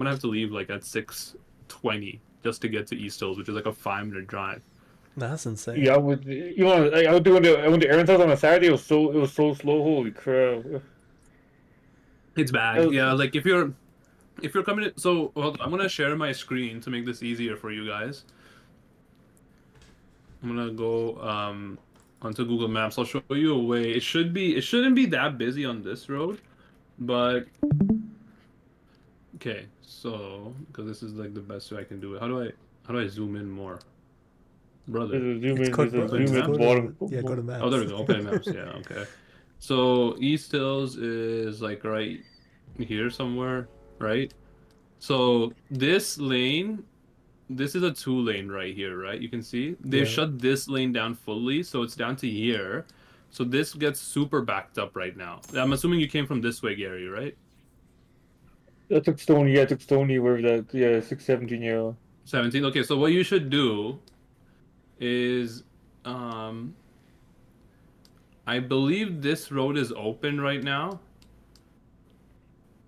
gonna have to leave like at 6:20 just to get to East Hills, which is like a 5-minute drive. That's insane. Yeah, I would. You know, I would do I went to Aaron's house on a Saturday. It was so slow. Holy crap! It's It bad. was, Yeah, like if you're coming in, so well, I'm gonna share my screen to make this easier for you guys. I'm gonna go onto Google Maps. I'll show you a way. It shouldn't be that busy on this road, but okay. So because this is like the best way I can do it. How do I zoom in more, brother? there's a zoom It's in. code, There's a bro. Open zoom Just in go Maps. bottom. to go to Oh, there maps. we go. Open Maps. Yeah. Okay. So East Hills is like right here somewhere, right? So this lane, this is a 2-lane right here, right? You can see they've Yeah. shut this lane down fully, so it's down to here. So this gets super backed up right now. I'm assuming you came from this way, Gary, right? I took Stony. Yeah, I took Stony. Where that? Yeah, 617. Yeah. 17. Okay, so what you should do is, um, I believe this road is open right now.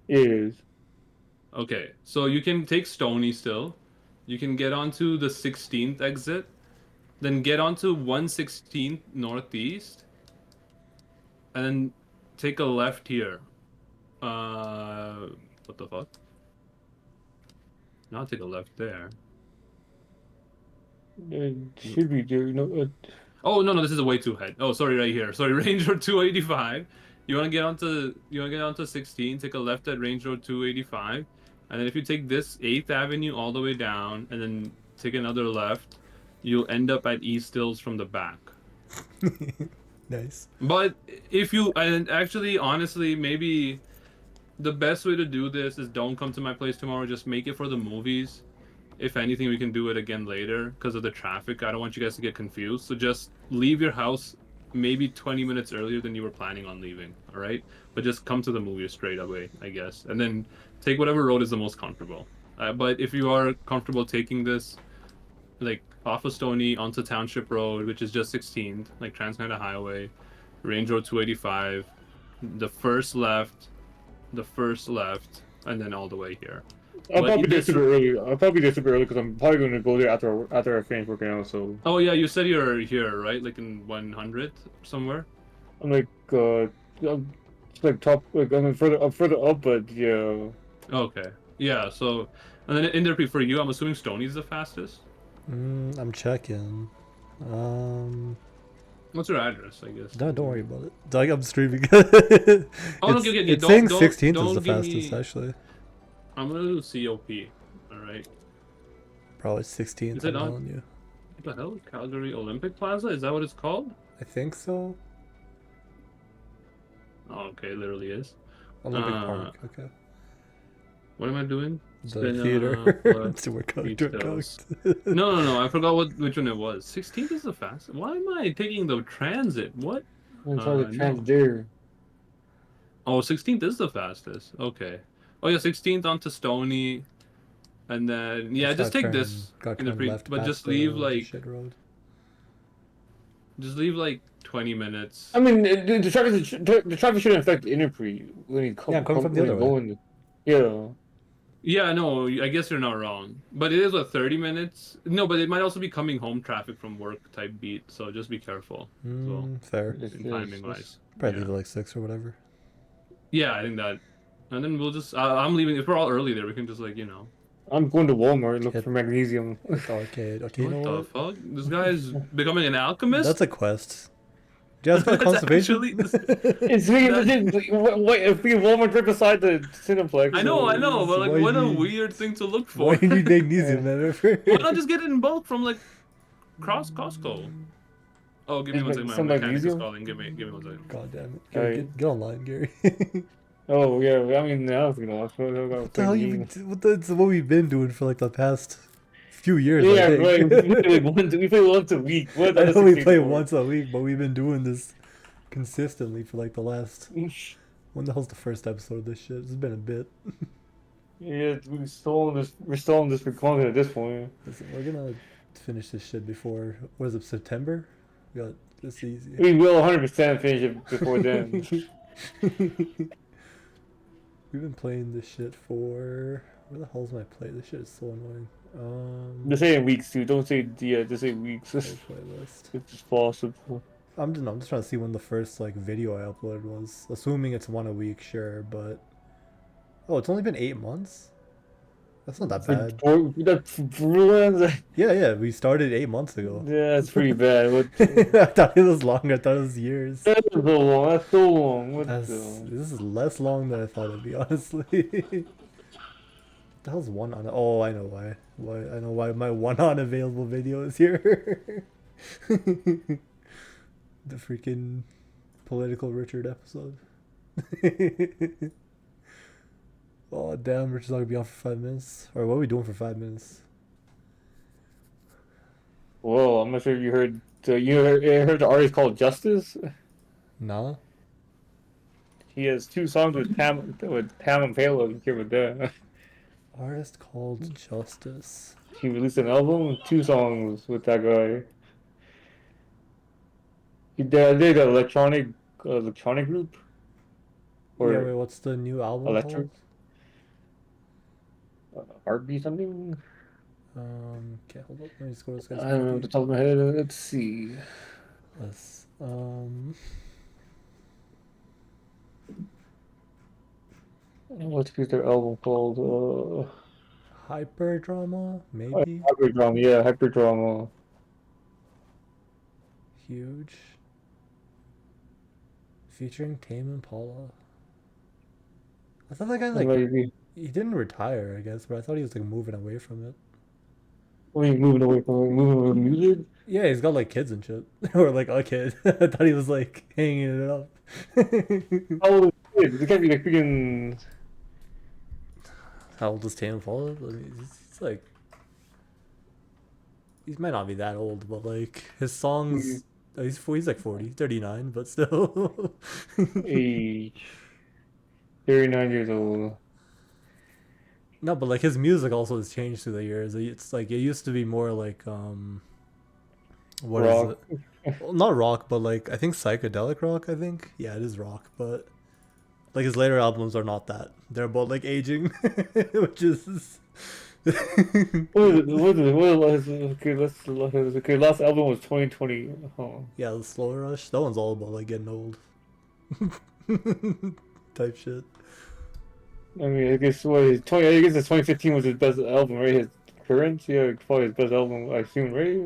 It is. Okay, so you can take Stony still. You can get onto the 16th exit, then get onto 116th Northeast, and then take a left here. What the fuck? Not take a left there. It should be there. Oh no, no, this is a way too ahead. Oh, sorry, right here. Sorry, Range Road 285. You wanna get onto 16, take a left at Range Road 285, and then if you take this 8th Avenue all the way down, and then take another left, you'll end up at East Hills from the back. Nice. But if you, and actually, honestly, maybe the best way to do this is don't come to my place tomorrow. Just make it for the movies. If anything, we can do it again later because of the traffic. I don't want you guys to get confused. So just leave your house maybe 20 minutes earlier than you were planning on leaving. All right, but just come to the movie straight away, I guess, and then take whatever road is the most comfortable. But if you are comfortable taking this, like off of Stony onto Township Road, which is just 16th, like Trans Canada Highway, Range Road 285, the first left, and then all the way here. I'll But probably be there this, super early. I'll probably be there super early because I'm probably going to go there after I finish working out. So oh yeah, you said you're here, right? Like in 100 somewhere. I'm like, I'm like top. Like I'm further up, but yeah. Okay, yeah. So, and then in there for you, I'm assuming Stony's the fastest. I'm checking. What's your address? I guess. No, don't worry about it. Like I'm streaming. Oh no, It's saying 16th is the give fastest me. actually. I'm gonna do COP. All right. Probably 16th. Is it I'm on? telling you. What the hell? Calgary Olympic Plaza? Is that what it's called? I think so. Oh, okay, it literally is. Olympic Park. Okay. What am I doing? The theater. So we're going to Details. No. I forgot which one it was. 16th is the fastest. Why am I taking the transit? What? It's all the No. trans there. Oh, 16th is the fastest. Okay. Oh yeah, 16th onto Stony, and then yeah, just take this in the pre. But just leave like shit road. just leave like 20 minutes. I mean, the traffic shouldn't affect the Interpre when you come. Yeah, coming from the when other you way. go in. Yeah. Yeah, no, I guess you're not wrong. But it is what 30 minutes. No, but it might also be coming home traffic from work type beat. So just be careful. Fair. In timing wise. Probably leave it like 6 or whatever. Yeah, I think that. And then we'll just. I'm leaving. If we're all early there, we can just I'm going to Walmart look for magnesium. Arcade. Okay, you know What the what? fuck? This guy's becoming an alchemist? That's a quest. Do you guys got That's constipation? actually- It's what if we Walmart right beside the Cineplex? I know, but like, Why what a do you- weird thing to look for. Why do you need magnesium, man? Why not just get it in bulk from like Costco? Oh, give me one second. My Some mechanic is magnesium? calling. Give me 1 second. God damn it. Alright. Get online, Gary. Oh yeah, I mean I was gonna watch. What the hell you been, that's what we've been doing for like the past few years. Yeah, I think. right. We play once a week. What I the know we play 64? once a week, but we've been doing this consistently for like the last. When the hell's the first episode of this shit? It's been a bit. Yeah, we're stalling this for content at this point. Listen, we're gonna finish this shit before. What is it? September? We got this easy. We will 100% finish it before then. We've been playing this shit for Where the hell's my play? This shit is so annoying. Just say in weeks, too. Don't say yeah. Just say weeks. Play playlist. It's just possible. I'm just trying to see when the first like video I uploaded was. Assuming it's one a week, sure, but oh, it's only been 8 months. That's not that bad. That's Borderlands. Yeah, we started 8 months ago. Yeah, that's pretty bad. What I thought it was longer. I thought it was years. That's so long. That's so long. What This is less long than I thought it'd be, honestly. The hell's one on? Oh, I know why. I know why my one unavailable video is here. The freaking political Richard episode. Oh damn, Richard's not gonna be on for 5 minutes. Or what are we doing for 5 minutes? Whoa, I'm not sure if you heard. You heard the artist called Justice? Nah. He has 2 songs with Pam and Palo. You hear about that? Artist called Justice. He released an album, 2 songs with that guy. He did an electronic group. Or Yeah, wait, what's the new album electric called? Heartbeat something. Okay, hold up. Let me just go to this guy's I don't know off the top of my head. Let's see. Let's, What's their album called? Hyper Drama, maybe? Hyperdrama. Yeah, Hyperdrama. Huge. Featuring Tame Impala. I thought that guy, like, Maybe. he didn't retire, I guess, but I thought he was, like, moving away from it. What are you moving away from? Moving away from music? Yeah, he's got, like, kids and shit. Or, like, a kid. I thought he was, like, hanging it up. How old is the kid? It can't be like freaking. How old is Tame Impala? I mean, he's like... He might not be that old, but, like, his songs... He's like 40, 39, but still. Age. 39 years old. No, but like his music also has changed through the years. It's like it used to be more like what is Rock. it? Well, not rock, but like I think psychedelic rock. I think yeah, it is rock, but like his later albums are not that. They're about like aging, which is. What is it? What is it? Okay, let's look at this. Okay, last album was 2020. Oh. Yeah, the Slow Rush. That one's all about like getting old. Type shit. I mean, I guess what is 20? I guess the 2015 was his best album, right? His current, yeah, probably his best album, I assume, right?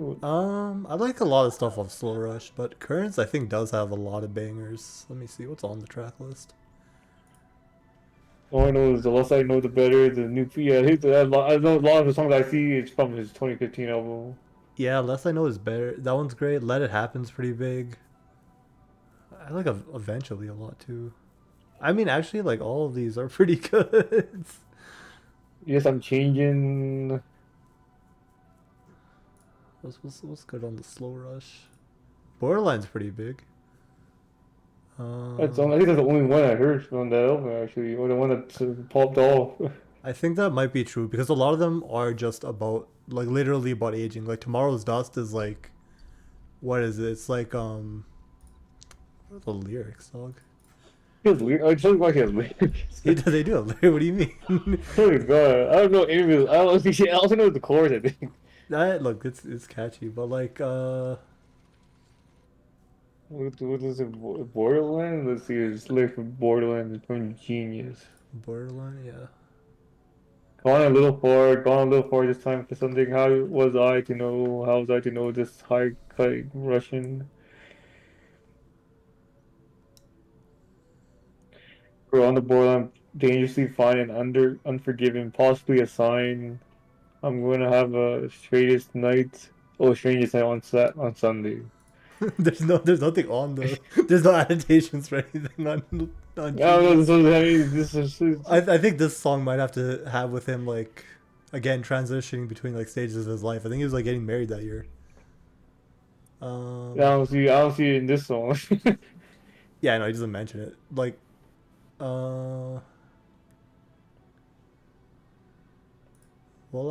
I like a lot of stuff off Slow Rush, but Currents I think does have a lot of bangers. Let me see what's on the track list. All I know is the less I know, the better. The new, yeah, I know a lot of the songs I see is from his 2015 album. Yeah, Less I Know is better. That one's great. Let It Happen's pretty big. I like Eventually a lot too. I mean, actually, like all of these are pretty good. Yes, I'm changing. What's good on the Slow Rush? Borderlands pretty big. I think that's the only one I heard from that album, actually, or the one that popped off. I think that might be true because a lot of them are just about like literally about aging. Like Tomorrow's Dust is like, what is it? It's like what are the lyrics, dog? He has lyrics. I just like his lyrics. They do a lyric. What do you mean? Oh god, I don't know any of it. I also know the chorus, I think. Look, it's catchy, but like What is it? Borderlands? Let's see. It's lyrics from Borderlands from Genius. Borderline, yeah. Gone a little far this time for something. How was I to know? How was I to know this high cut Russian? We're on the borderline, dangerously fine and unforgiving, possibly a sign. I'm going to have a strangest night. Oh, strangest night on Sunday. There's nothing on the there's no annotations or anything on I don't know. This is. I think this song might have to have with him like again transitioning between like stages of his life. I think he was like getting married that year. I don't see it in this song. Yeah, no, he doesn't mention it. Like will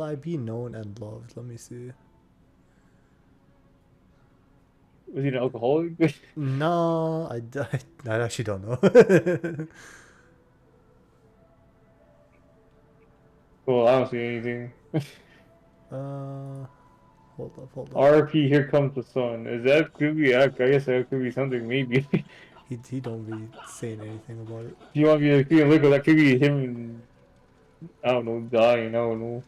I be known and loved? Let me see. Was he an alcoholic? No, I actually don't know. Well, I don't see anything. Hold up. RP, Here Comes the Sun. Is that could be? I guess that could be something. Maybe. He don't be saying anything about it. If you want me to look at that, could be him. I don't know, dying. I don't know.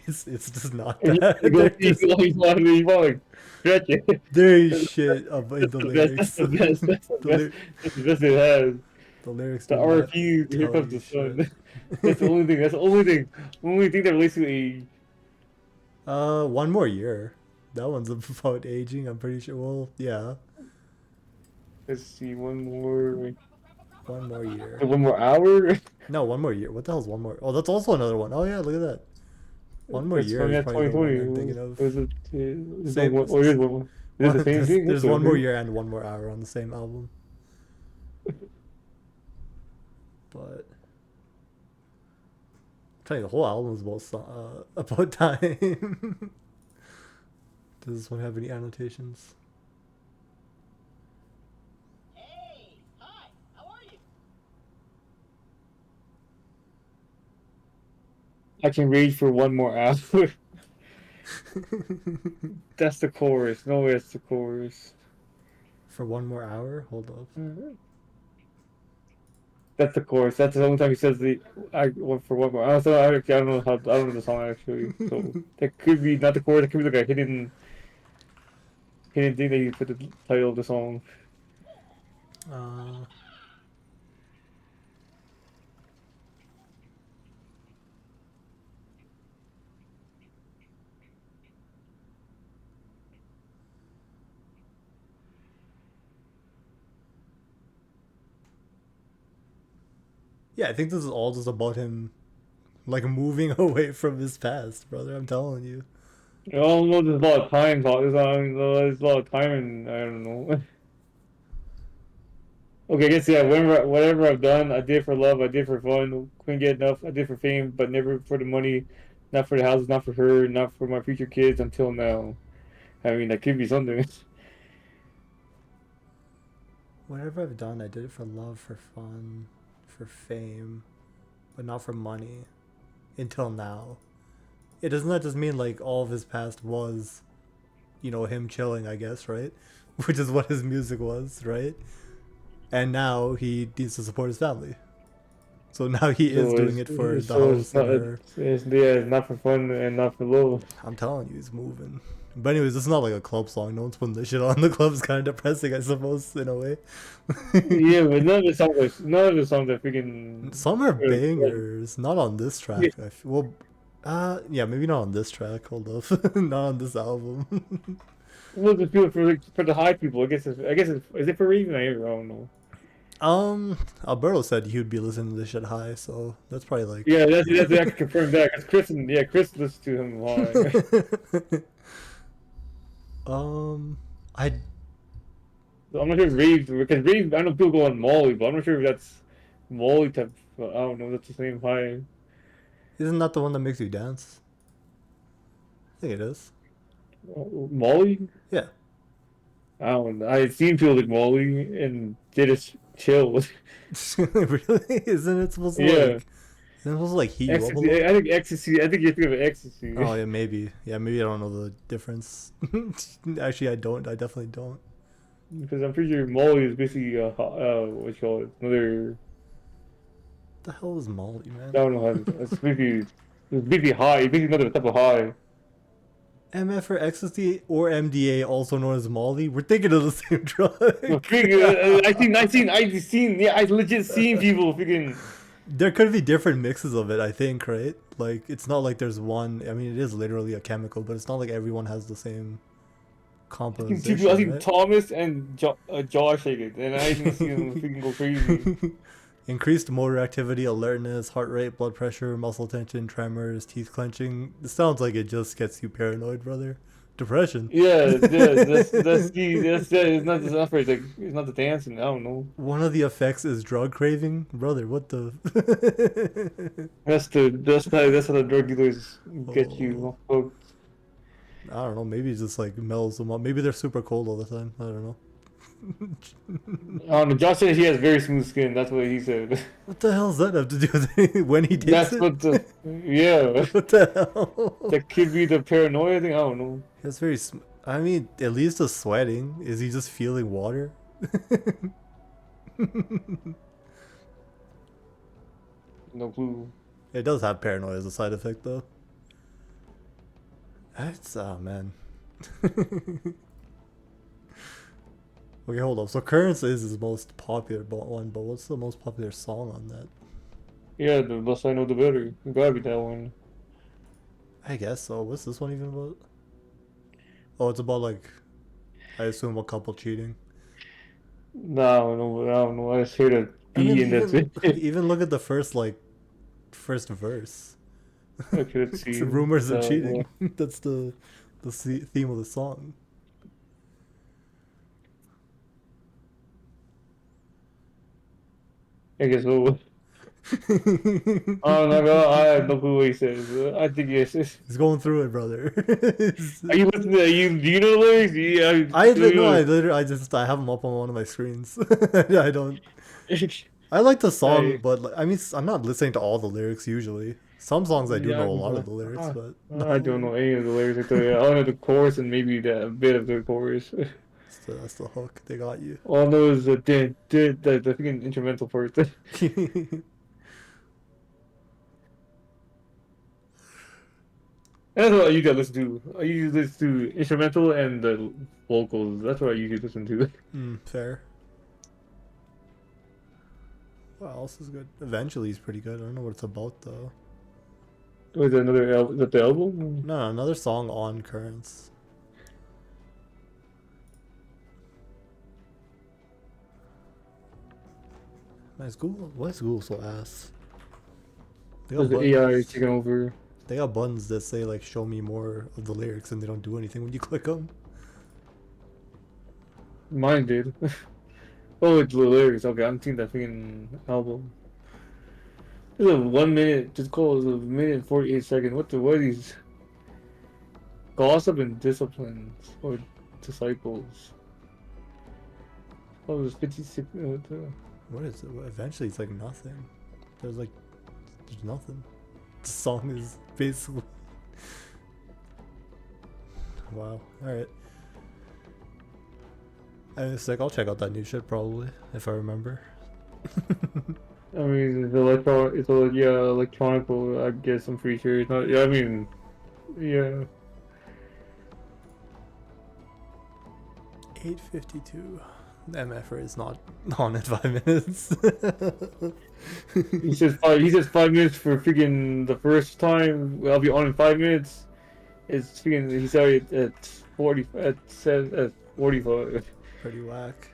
It's just not And that. you They're go, just you want to stretch it. there is shit about the That's lyrics. the best. That's the The, best. ly- That's the best it has. the lyrics The do not RP, Here tell Comes you the shit. Sun. That's the only thing. That's the only thing. Only thing that relates to age. One more year. That one's about aging. I'm pretty sure. Well, yeah, Let's see, one more year. one more hour. No, one more year. What the hell's one more? Oh, that's also another one. Oh yeah, look at that. One more That's year from is that probably the one 2020. I'm thinking of. Was it? Is Same. one, or is one? Is it the same thing? There's What's one more over? year and one more hour on the same album. But I'm telling you, the whole album is about time. Does this one have any annotations? Hey, hi, how are you? I can rage for one more hour. That's the chorus. No, it's the chorus. For one more hour? Hold up. That's the chorus. That's the only time he says the I want for one more. I don't know how I don't know the song actually. So that could be not the chorus. It could be like a hidden thing that you put the title of the song. Uh, yeah, I think this is all just about him, like, moving away from his past, brother. I'm telling you. I don't know. There's a lot of time. There's a lot of time, and I don't know. Okay, I guess yeah. Whatever I've done, I did for love. I did for fun. Couldn't get enough. I did for fame, but never for the money. Not for the houses. Not for her. Not for my future kids. Until now. I mean, that could be something. Whatever I've done, I did it for love, for fun, for fame, but not for money. Until now. It doesn't that just mean like all of his past was, him chilling, I guess, right? Which is what his music was, right? And now he needs to support his family. So now he is doing it for the house and her. It's not for fun and not for love. I'm telling you, he's moving. But anyways, this is not like a club song. No one's putting this shit on. The club's kind of depressing, I suppose, in a way. Yeah, but none of the songs are freaking. Some are bangers. Not on this track. Yeah. Yeah, maybe not on this track. Hold up. Not on this album. Look at people for the high people. Is it for reason? I don't know. Alberto said he would be listening to this shit high, so that's probably like. Yeah, that's I can confirm that because Chris listens to him high. I I'm not sure if rave because rave. I know people go on Molly, but I'm not sure if that's Molly type. I don't know. That's the same high. isn't that the one that makes you dance? I think it is. Molly. Yeah. I don't know. I seen people like Molly and they just chill. Really? Isn't it supposed to Yeah. Isn't it supposed to like heat you up a Ecstasy. little? I think ecstasy. I think you think of ecstasy. Oh yeah, maybe. Yeah, maybe I don't know the difference. Actually, I don't. I definitely don't. Because I'm pretty sure Molly is basically what you call it, another. What the hell is Molly, man? I don't know how. It's basically high. Basically another type of high. MF or ecstasy or MDA, also known as Molly. We're thinking of the same drug. I legit seen people freaking. There could be different mixes of it, I think, right? Like, it's not like there's one. I mean, it is literally a chemical, but it's not like everyone has the same composition. I think Right? Thomas and Josh shake it, and I didn't see them freaking go crazy. Increased motor activity, alertness, heart rate, blood pressure, muscle tension, tremors, teeth clenching. It sounds like it just gets you paranoid, brother. Depression. Yeah, that's it's not for it's not the dancing. I don't know. One of the effects is drug craving, brother. What the? That's how the drug dealers get you. I don't know. Maybe it just like mellows them up. Maybe they're super cold all the time. I don't know. Josh said he has very smooth skin. That's what he said. What the hell does that have to do with it? When he takes That's it? what the yeah. What the hell? That could be the paranoia thing. I don't know. That's very. I mean, at least the sweating. Is he just feeling water? No clue. It does have paranoia as a side effect, though. It's man. Okay, hold up. So Currents is his most popular one, but what's the most popular song on that? Yeah, the less I know, the better. It gotta be that one. I guess so. What's this one even about? Oh, it's about like, I assume a couple cheating. No, I don't know. I don't know. I just heard a I mean, B and that's even it. even look at the first verse. Okay, let's see. It's rumors of Well, cheating. That's the theme of the song. I guess so. Oh my god, I have no clue what he says. I think yes. He's going through it, brother. Are you listening? Do you know the lyrics? Yeah, I have them up on one of my screens. I don't. I like the song, but like, I mean, I'm not listening to all the lyrics usually. Some songs I do Yeah, know a lot of the lyrics, but I don't know any of the lyrics. I tell you, I only know the chorus and maybe a bit of the chorus. that's the hook. They got you. All I know is the the freaking instrumental part. That's what I usually listen to. I usually listen to instrumental and the vocals. That's what I usually listen to. Fair. What else is good? Eventually, he's pretty good. I don't know what it's about though. Was that is that the album? No, another song on Currents. Man, is Google? Why is Google so ass? They Was got, the AI taking over? they got buttons that say like "show me more of the lyrics" and they don't do anything when you click them. Mine did. Oh, it's the lyrics. Okay, I'm seeing that freaking album. It's a 1 minute. Just call it a minute and 48 seconds. What are these? Gossip and disciplines or disciples. Oh, it was 56 minutes. What is it? Eventually, it's like nothing. There's nothing. The song is basically. Wow. All right. It's like I'll check out that new shit probably if I remember. I mean, electronic. I guess I'm pretty sure it's not. Yeah, I mean, yeah. 8:52. The MFR is not on in 5 minutes. He says 5 minutes for freaking the first time. I'll be on in 5 minutes. It's freaking. He's already at 40. At 45. Pretty whack.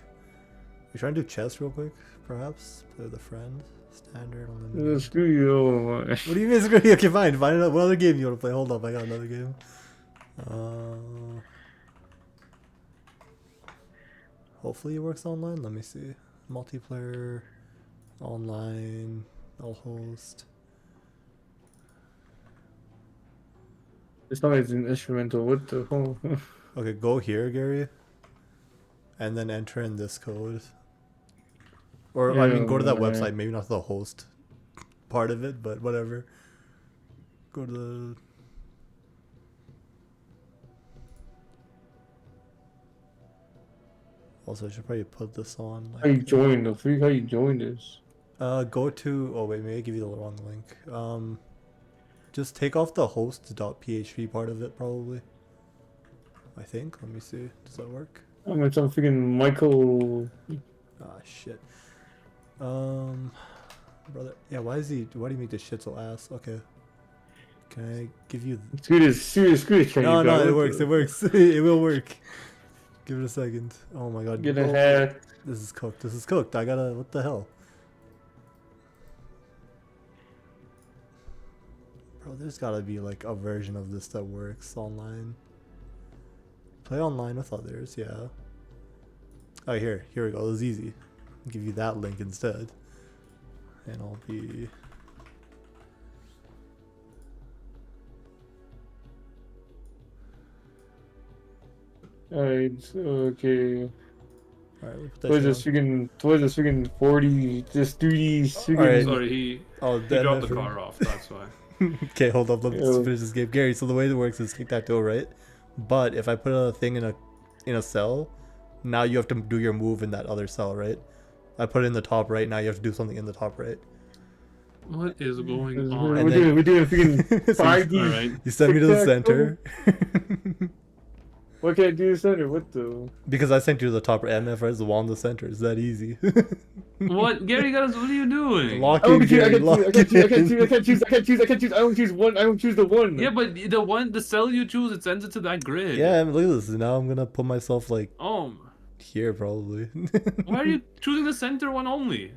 We trying to do chess real quick, perhaps? Play with a friend. Standard on the. Screw you. What do you mean? Okay, fine. Find another. What other game you want to play? Hold up, I got another game. Hopefully it works online. Let me see. Multiplayer, online. I'll host. It's not as an instrumental. What the hell? Okay, go here, Gary. And then enter in this code. Or, I mean, go to that website. Maybe not the host part of it, but whatever. Go to the... Also, I should probably put this on. Like, How you join the freak? How you join this? Go to... Oh, wait, maybe I give you the wrong link. Just take off the host.php part of it, probably. I think. Let me see. Does that work? I mean, some freaking Michael. Ah, shit. Brother. Yeah, why do you make this shit so ass? Okay. Can I give you... Screw this Chinese No, guy. it works. It works. It will work. Give it a second. Oh my god. Get a hat. This is cooked. This is cooked. I gotta... What the hell? Bro, there's gotta be like a version of this that works online. Play online with others, yeah. Oh, here we go. This is easy. I'll give you that link instead. And I'll be... Alright, okay. Alright, we put that Towards shit this on. freaking 40, just 3D freaking. Alright. Sorry, he Oh, he dropped the MF. car off. That's why. Okay, hold up. Let's Yo. finish this game. Gary, so the way it works is tic-tac-toe, right? But if I put a thing in a cell, now you have to do your move in that other cell, right? I put it in the top right, now you have to do something in the top right. What is going We're on? And then- we're doing freaking So you- 5D. Alright. You sent me to the tic-tac-toe. center. Why can't I do the center? What the? Because I sent you to the top right. MF right is the wall in the center. It's that easy. What, Gary? Guys, what are you doing? Lock I in, can't choose. I Gary. can't Lock choose. I can't choose. I can't in. choose. I can't choose. I can't choose. I can't choose. I don't choose one. I don't choose the one. Yeah, but the cell you choose, it sends it to that grid. Yeah, I mean, look at this. Now I'm gonna put myself like Oh, here probably. why are you choosing the center one only?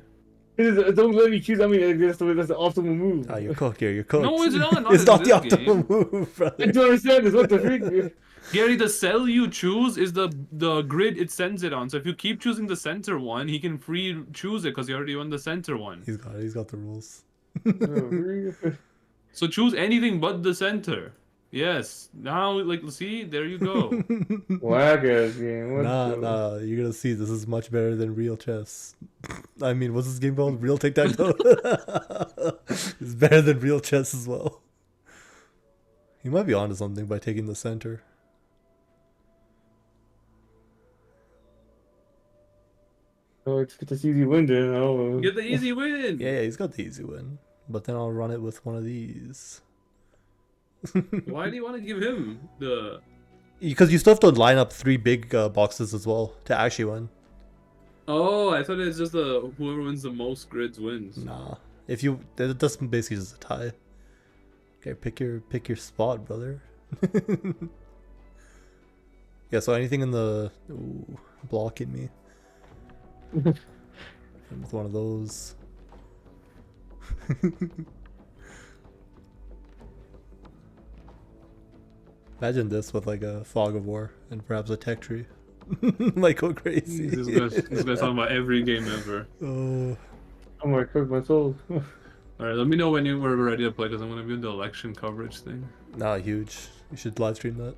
Don't let me choose. I mean, that's the optimal move. Ah, you're cooked here. You're cooked. No, it's not. It's in not the this game. optimal move, I brother. don't understand this. What the freak? Gary, the cell you choose is the grid it sends it on. So if you keep choosing the center one, he can free choose it because he already won the center one. He's got it. He's got the rules. So choose anything but the center. Yes. Now, like, see, there you go. Whack ass game. What Nah, the? nah. You're gonna see. This is much better than real chess. I mean, what's this game called? Real tic tac toe. It's better than real chess as well. He might be onto something by taking the center. Oh, it's get this easy win then. Oh. Get the easy win. Yeah, he's got the easy win. But then I'll run it with one of these. Why do you want to give him the... Because you still have to line up 3 big boxes as well to actually win. Oh, I thought it's just the whoever wins the most grids wins. Nah. If you, that's basically just a tie. Okay, pick your spot, brother. Yeah, so anything in the blocking me. With one of those. Imagine this with like a fog of war and perhaps a tech tree. Might go crazy. This guy's talking about every game ever. Oh. I'm gonna cook my soul. Alright, let me know when we're ready to play because I'm going to be in the election coverage thing. Nah, huge. You should live stream that.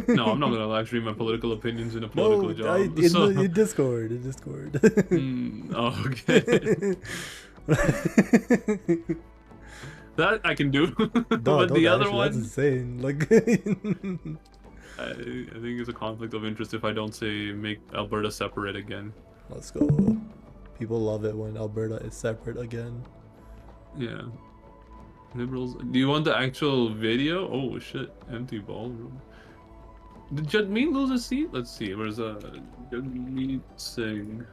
No, I'm not going to live stream my political opinions in a political job. In Discord. In Discord. Okay. That I can do. But the other one, That's insane. Like, I think it's a conflict of interest if I don't say make Alberta separate again. let's go. People love it when Alberta is separate again. Yeah. Liberals. Do you want the actual video? Oh shit! Empty ballroom. Did Jagmeet lose a seat? Let's see. Where's Jagmeet Singh?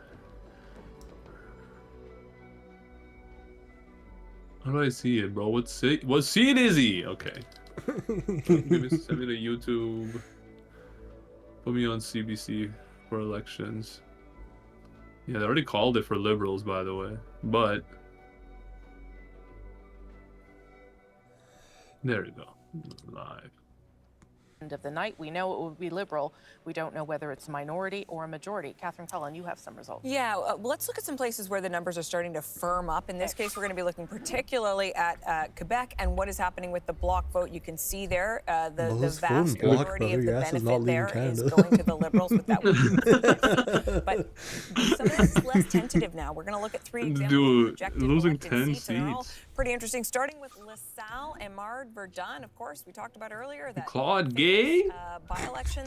How do I see it, bro? What seat is he? Okay. Send me to YouTube. Put me on CBC for elections. Yeah, they already called it for liberals, by the way. But there you go. Live. Of the night. We know it will be liberal. We don't know whether it's a minority or a majority. Catherine Cullen, you have some results. Yeah, let's look at some places where the numbers are starting to firm up. In this case, we're going to be looking particularly at Quebec and what is happening with the bloc vote. You can see there the Those vast voting bloc, majority of brother. the Your ass is not benefit there leaving is Canada. going to the Liberals with that one. But some of this is less tentative now. We're going to look at 3 examples Dude, of projected losing elected 10 seats. And they're all seats. pretty interesting, starting with LaSalle and Mard Verdun. Of course, we talked about earlier that Claude Gay? by-election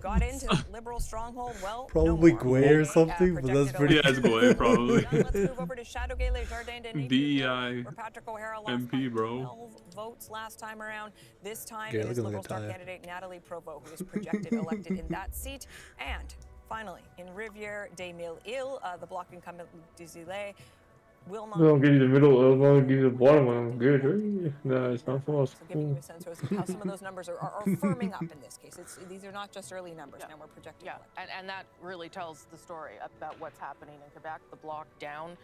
got into Liberal stronghold. Well, Probably no more. Guay or something, but that's Projected pretty. Yeah, it's Guay, probably. Now let's move over to Chateauguay-les-Jardins de DEI where Patrick O'Hara lost MP, by bro. 12 votes last time around. This time Yeah, it is looking like Liberal a star tie. candidate Natalie Provost who is projected elected in that seat. And finally, in Rivière-des-Mille-Îles, the Bloc incumbent Luc Desilets will not. I don't give you the middle. I don't give you the bottom one. I'm good, right? No, it's not false. So giving you a sense, Rosie, of how some of those numbers are firming up in this case. These are not just early numbers. Now we're projecting. Yeah, and that really tells the story about what's happening in Quebec. The bloc down,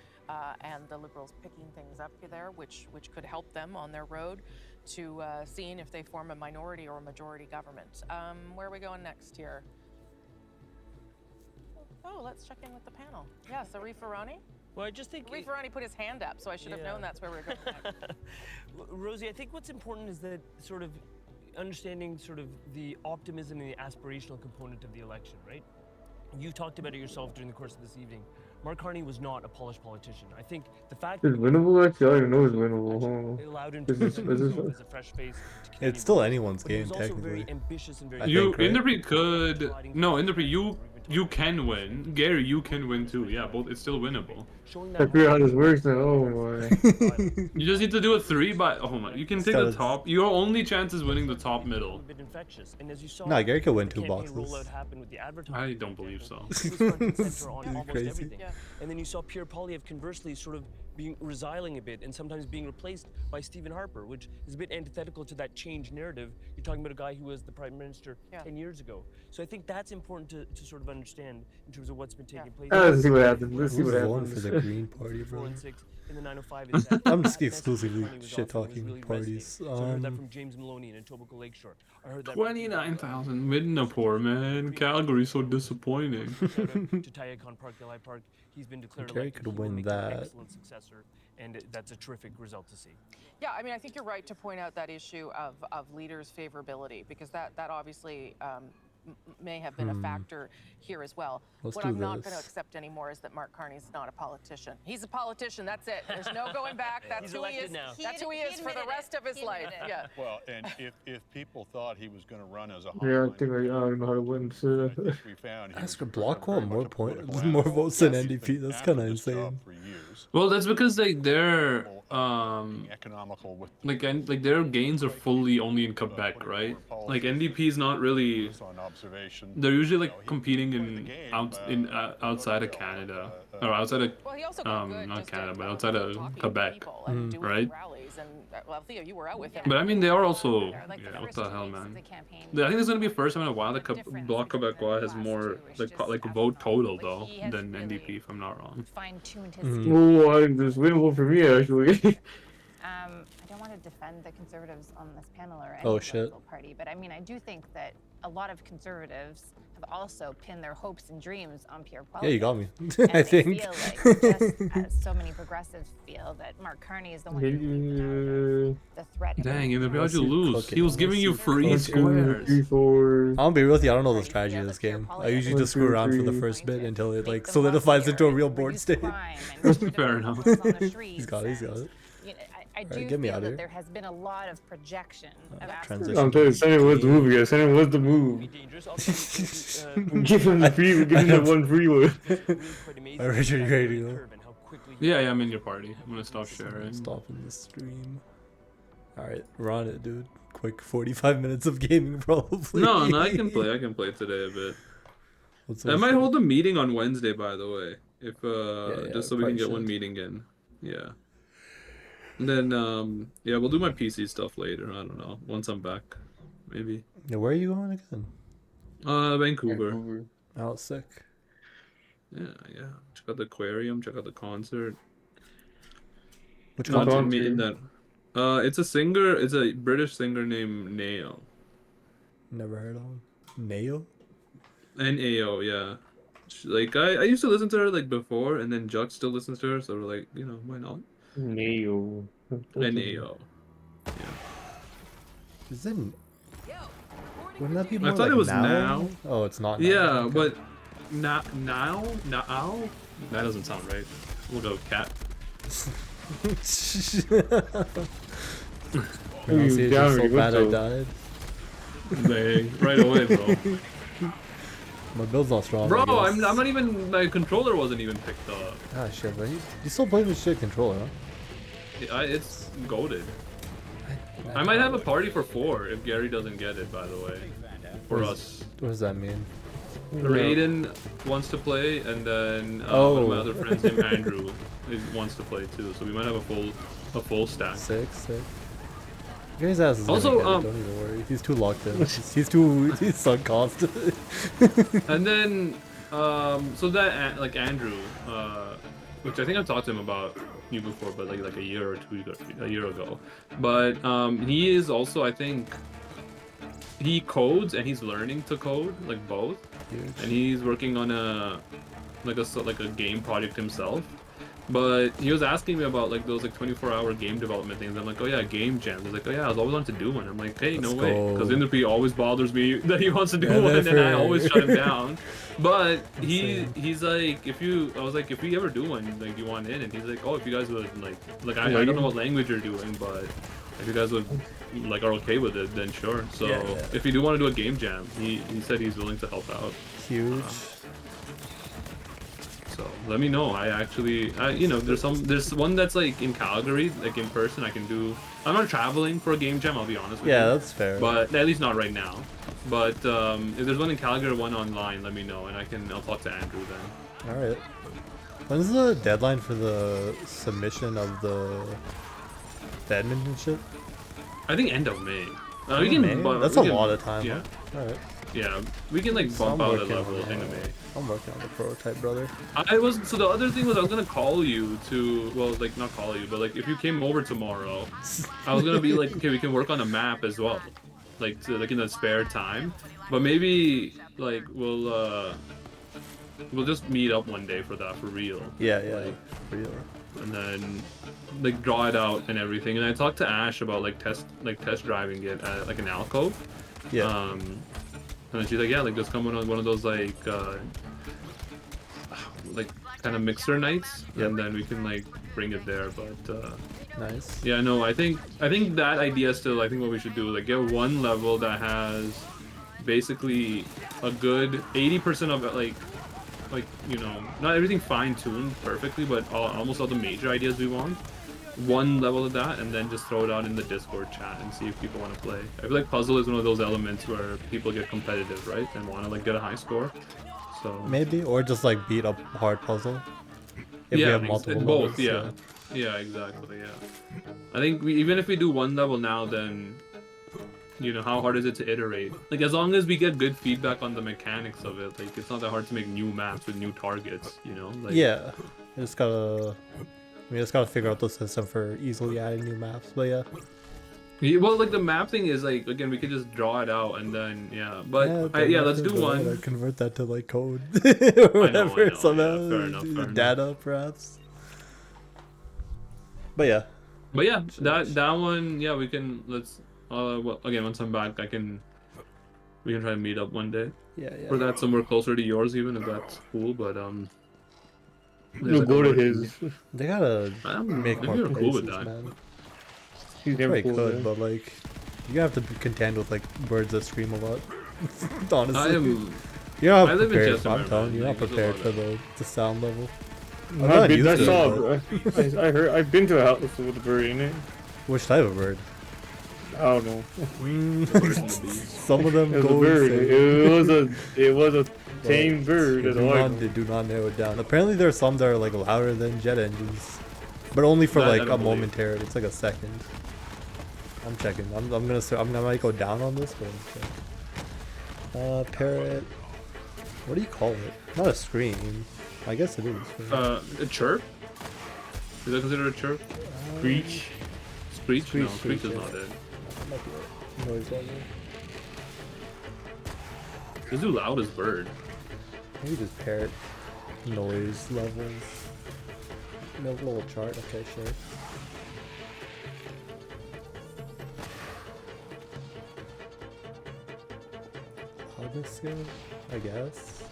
and the Liberals picking things up there, which could help them on their road to seeing if they form a minority or a majority government. Where are we going next here? Oh, let's check in with the panel. Yeah, so Arif Arani. Well, I just think Arif Arani put his hand up, so I should have known that's where we were going next. Rosie, I think what's important is that sort of understanding sort of the optimism and the aspirational component of the election, right? you've talked about it yourself during the course of this evening. Mark Carney was not a polished politician. I think the fact Is that winnable? Actually, I don't even know it's winnable. it allowed him to Is this, present is this, himself as a fresh face to Canadian It's still voters, anyone's but he game was also very technically. ambitious and very. I You think, right? Inderby could no Inderby you can win. Gary, you can win too. Yeah, both it's still winnable. Showing I that figure out how this works now. Oh my. You just need to do a 3 by. Oh my! You can take the gotta- top. Your only chance is winning the top a middle. bit infectious. And as you saw, Nah, Gary could win the 2 campaign boxes. rollout happened with the advertising, I for don't believe example. so. He was front and center on It's almost crazy. everything. Yeah. And then you saw Pierre Poilievre conversely sort of being resiling a bit and sometimes being replaced by Stephen Harper, which is a bit antithetical to that change narrative. You're talking about a guy who was the prime minister Yeah. 10 years ago. So I think that's important to sort of understand in terms of what's been taking place. Let's see what happens. Let's see Who's what voting happens. for the Green Party, 4 bro? and 6 in the 905 is that I'm that just message exclusively Carney was shit offering was talking really parties. resonating. So I heard that from James Maloney in Etobicoke Lakeshore. I heard that from 29,000 Midnapore, man. Calgary's so disappointing. Shout out to Tayakon Park, Eli Park. He's been declared Gary elected. could He will win make an that. excellent successor, and that's a terrific result to see. Yeah, I mean, I think you're right to point out that issue of leaders' favorability, because that obviously may have been a factor here as well. Let's what do I'm not going to this. accept anymore is that Mark Carney's not a politician. He's a politician. That's it. There's no going back. That's He's who he elected is. now. That's who he is for the rest of his life. Yeah. Well, and if people thought he was going to run as a Yeah, I hardline think I don't know how to win. So. I think we found he Oscar was Block very won much more a political more animal. votes than He's NDP. been That's after kind of this job insane. for years. Well, that's because they're Being economical with like their gains are fully only in Quebec, right? Like NDP is not really. on observation. They're usually like competing in outside of Canada or outside of Well, he also got good not just Canada, at, but outside of talking to Quebec, people and doing right? rallies. And well, Theo, you were out with him. But I mean, they are also Like the yeah. What first the 2 hell, weeks of man? the campaign, I think this is gonna be the first time in a while that difference Bloc between Québécois the has last more two is like just like vote astronomical. total Like, though he has than really NDP, if I'm not wrong. fine-tuned his Mhm. skills. Oh, it's winnable for me actually. I don't want to defend the conservatives on this panel or any Oh, shit. political party, but I mean, I do think that a lot of conservatives have also pinned their hopes and dreams on Pierre Poilievre. Yeah, you got me. And I they think. feel like, just as so many progressives feel, that Mark Carney is the one who leads Maybe, the threat. of Dang, any and how'd you see lose? cooking. He was giving you free One, two, squares. 3, 4. I'm gonna be real with you. I don't know the strategy of this game. I usually just screw around for the first bit until it like solidifies into a real board state. Fair enough. He's got it. He's got it. You know, I do get me feel out of that here. there has been a lot of projection of transition. I'm telling you, Senate was the move, guys. Senate was the move. Be dangerous. Also, Give him the free. Give him the one free one. really quite amazing. Alright, Richard, you that ready to learning go? curve and how quickly he Yeah, I'm in your party. I'm gonna stop sharing. Stopping the stream. Alright, we're on it, dude. Quick 45 minutes of gaming, probably. No, I can play. I can play today a bit. What's I our might shit? hold a meeting on Wednesday, by the way, if yeah, just so we can probably get one should. meeting in. Yeah. And then yeah, we'll do my PC stuff later. I don't know. Once I'm back, maybe. Yeah, where are you going again? Vancouver. Oh, sick. Yeah. Check out the aquarium. Check out the concert. Which No, concert? concert? Me in that. It's a singer. It's a British singer named Nao. Never heard of him. Nao? Nao. Yeah. Like I used to listen to her like before, and then Juck still listens to her, so we're like, why not? Neo. Nao. Is it? Wouldn't that be more I thought like it was now? now. Oh, it's not. Now. Yeah, Okay. but now? That doesn't sound right. We'll go cat. Pronunciation down so with bad I those. died. Bang. Right away, bro. My build's not strong. Bro, I guess. I'm not even. My controller wasn't even picked up. Ah, shit, but you still play with shit controller, huh? It's goated. I might have a party for 4 if Gary doesn't get it, by the way. For us. What does that mean? Raiden wants to play, and then one of my other friends named Andrew wants to play too. So we might have a full stack. Sick. Gary's ass is Also, gonna get it, don't even worry. He's too locked in. He's sunk cost. And then, so that like Andrew, which I think I've talked to him about you before, but like a year or a year ago. But he is also, I think, he codes and he's learning to code, like both. Huge. And he's working on a game project himself. But he was asking me about like those like 24-hour game development things. I'm like, oh yeah, game jams. He's like, oh yeah, I was always wanting to do one. I'm like, hey, no Let's way, go. because Industry always bothers me that he wants to do Yeah, one, and I fair. always shut him down. But Insane. he's like, I was like, if we ever do one, like, you want in? And he's like, oh, if you guys would like I don't know what language you're doing, but if you guys would like are okay with it, then sure. So Yeah. if you do want to do a game jam, he said he's willing to help out. Huge. So let me know. You know, there's one that's like in Calgary, like in person. I can do. I'm not traveling for a game jam. I'll be honest with you. Yeah, that's fair. But at least not right now. But if there's one in Calgary or one online, let me know, and I'll talk to Andrew then. All right. When's the deadline for the submission of the badminton shit? I think end of May. End of May? That's a lot of time. Yeah. Huh? All right. Yeah, we can like So bump I'm out a working level on, end of May. I'm working on the prototype, brother. So the other thing was I was gonna call you to, well, like not call you, but like if you came over tomorrow, I was gonna be like, okay, we can work on a map as well, like like in the spare time. But maybe like we'll just meet up one day for that for real. Yeah, Like, for real. and then like draw it out and everything. And I talked to Ash about like test driving it at like an alcove. Yeah. And then she's like, yeah, like just come on one of those like kind of mixer nights, and then we can like bring it there. But Nice. yeah, no, I think that idea still. I think what we should do, like, get one level that has basically a good 80% of it, like you know, not everything fine-tuned perfectly, but almost all the major ideas we want. One level of that, and then just throw it out in the Discord chat and see if people want to play. I feel like puzzle is one of those elements where people get competitive, right, and want to like get a high score. So Maybe, or just like beat up hard puzzle. If we have multiple both, levels, yeah, exactly, yeah. I think even if we do one level now, then you know, how hard is it to iterate? Like, as long as we get good feedback on the mechanics of it, like, it's not that hard to make new maps with new targets, you know? Like, yeah. We just gotta figure out the system for easily adding new maps. But yeah. Well, like, the map thing is, like, again, we could just draw it out and then, yeah. But, yeah, let's do one. Convert that to like code. I Whatever. know, Somehow. yeah, fair enough. Data, perhaps. But yeah. But yeah, that one, yeah, we can, let's, well, again, once I'm back, we can try to meet up one day. Yeah. Or that somewhere closer to yours, even, if that's cool, but, We'll go to his. They gotta make more you're places, cool with that. man. He's never Probably cool, could, man. but like, you're gonna have to contend with like birds that scream a lot. Honestly, you're I not live in prepared. Chester, I'm telling you, you're not like, there's a prepared lot for the sound level. I'm I've not been, used I to saw. it, I heard. I've been to a house with a bird in it. but which type of bird? I don't know. Some of them It was a go bird. insane. It was a tame bird. They That's do all I not, know. they do not narrow it down. Apparently, there are some that are like louder than jet engines, but only for That I like don't a believe. momentary. It's like a second. I'm checking. I'm gonna might go down on this, but I'm checking. Parrot. What do you call it? Not a scream. I guess it is. A chirp? Is that considered a chirp? Screech. Screech? No, Screech, screech is yeah. not it. Might be right. Noise level. Let's do loud as bird. Maybe just parrot noise levels. No little chart. Okay, sure. Loudness skill, I guess.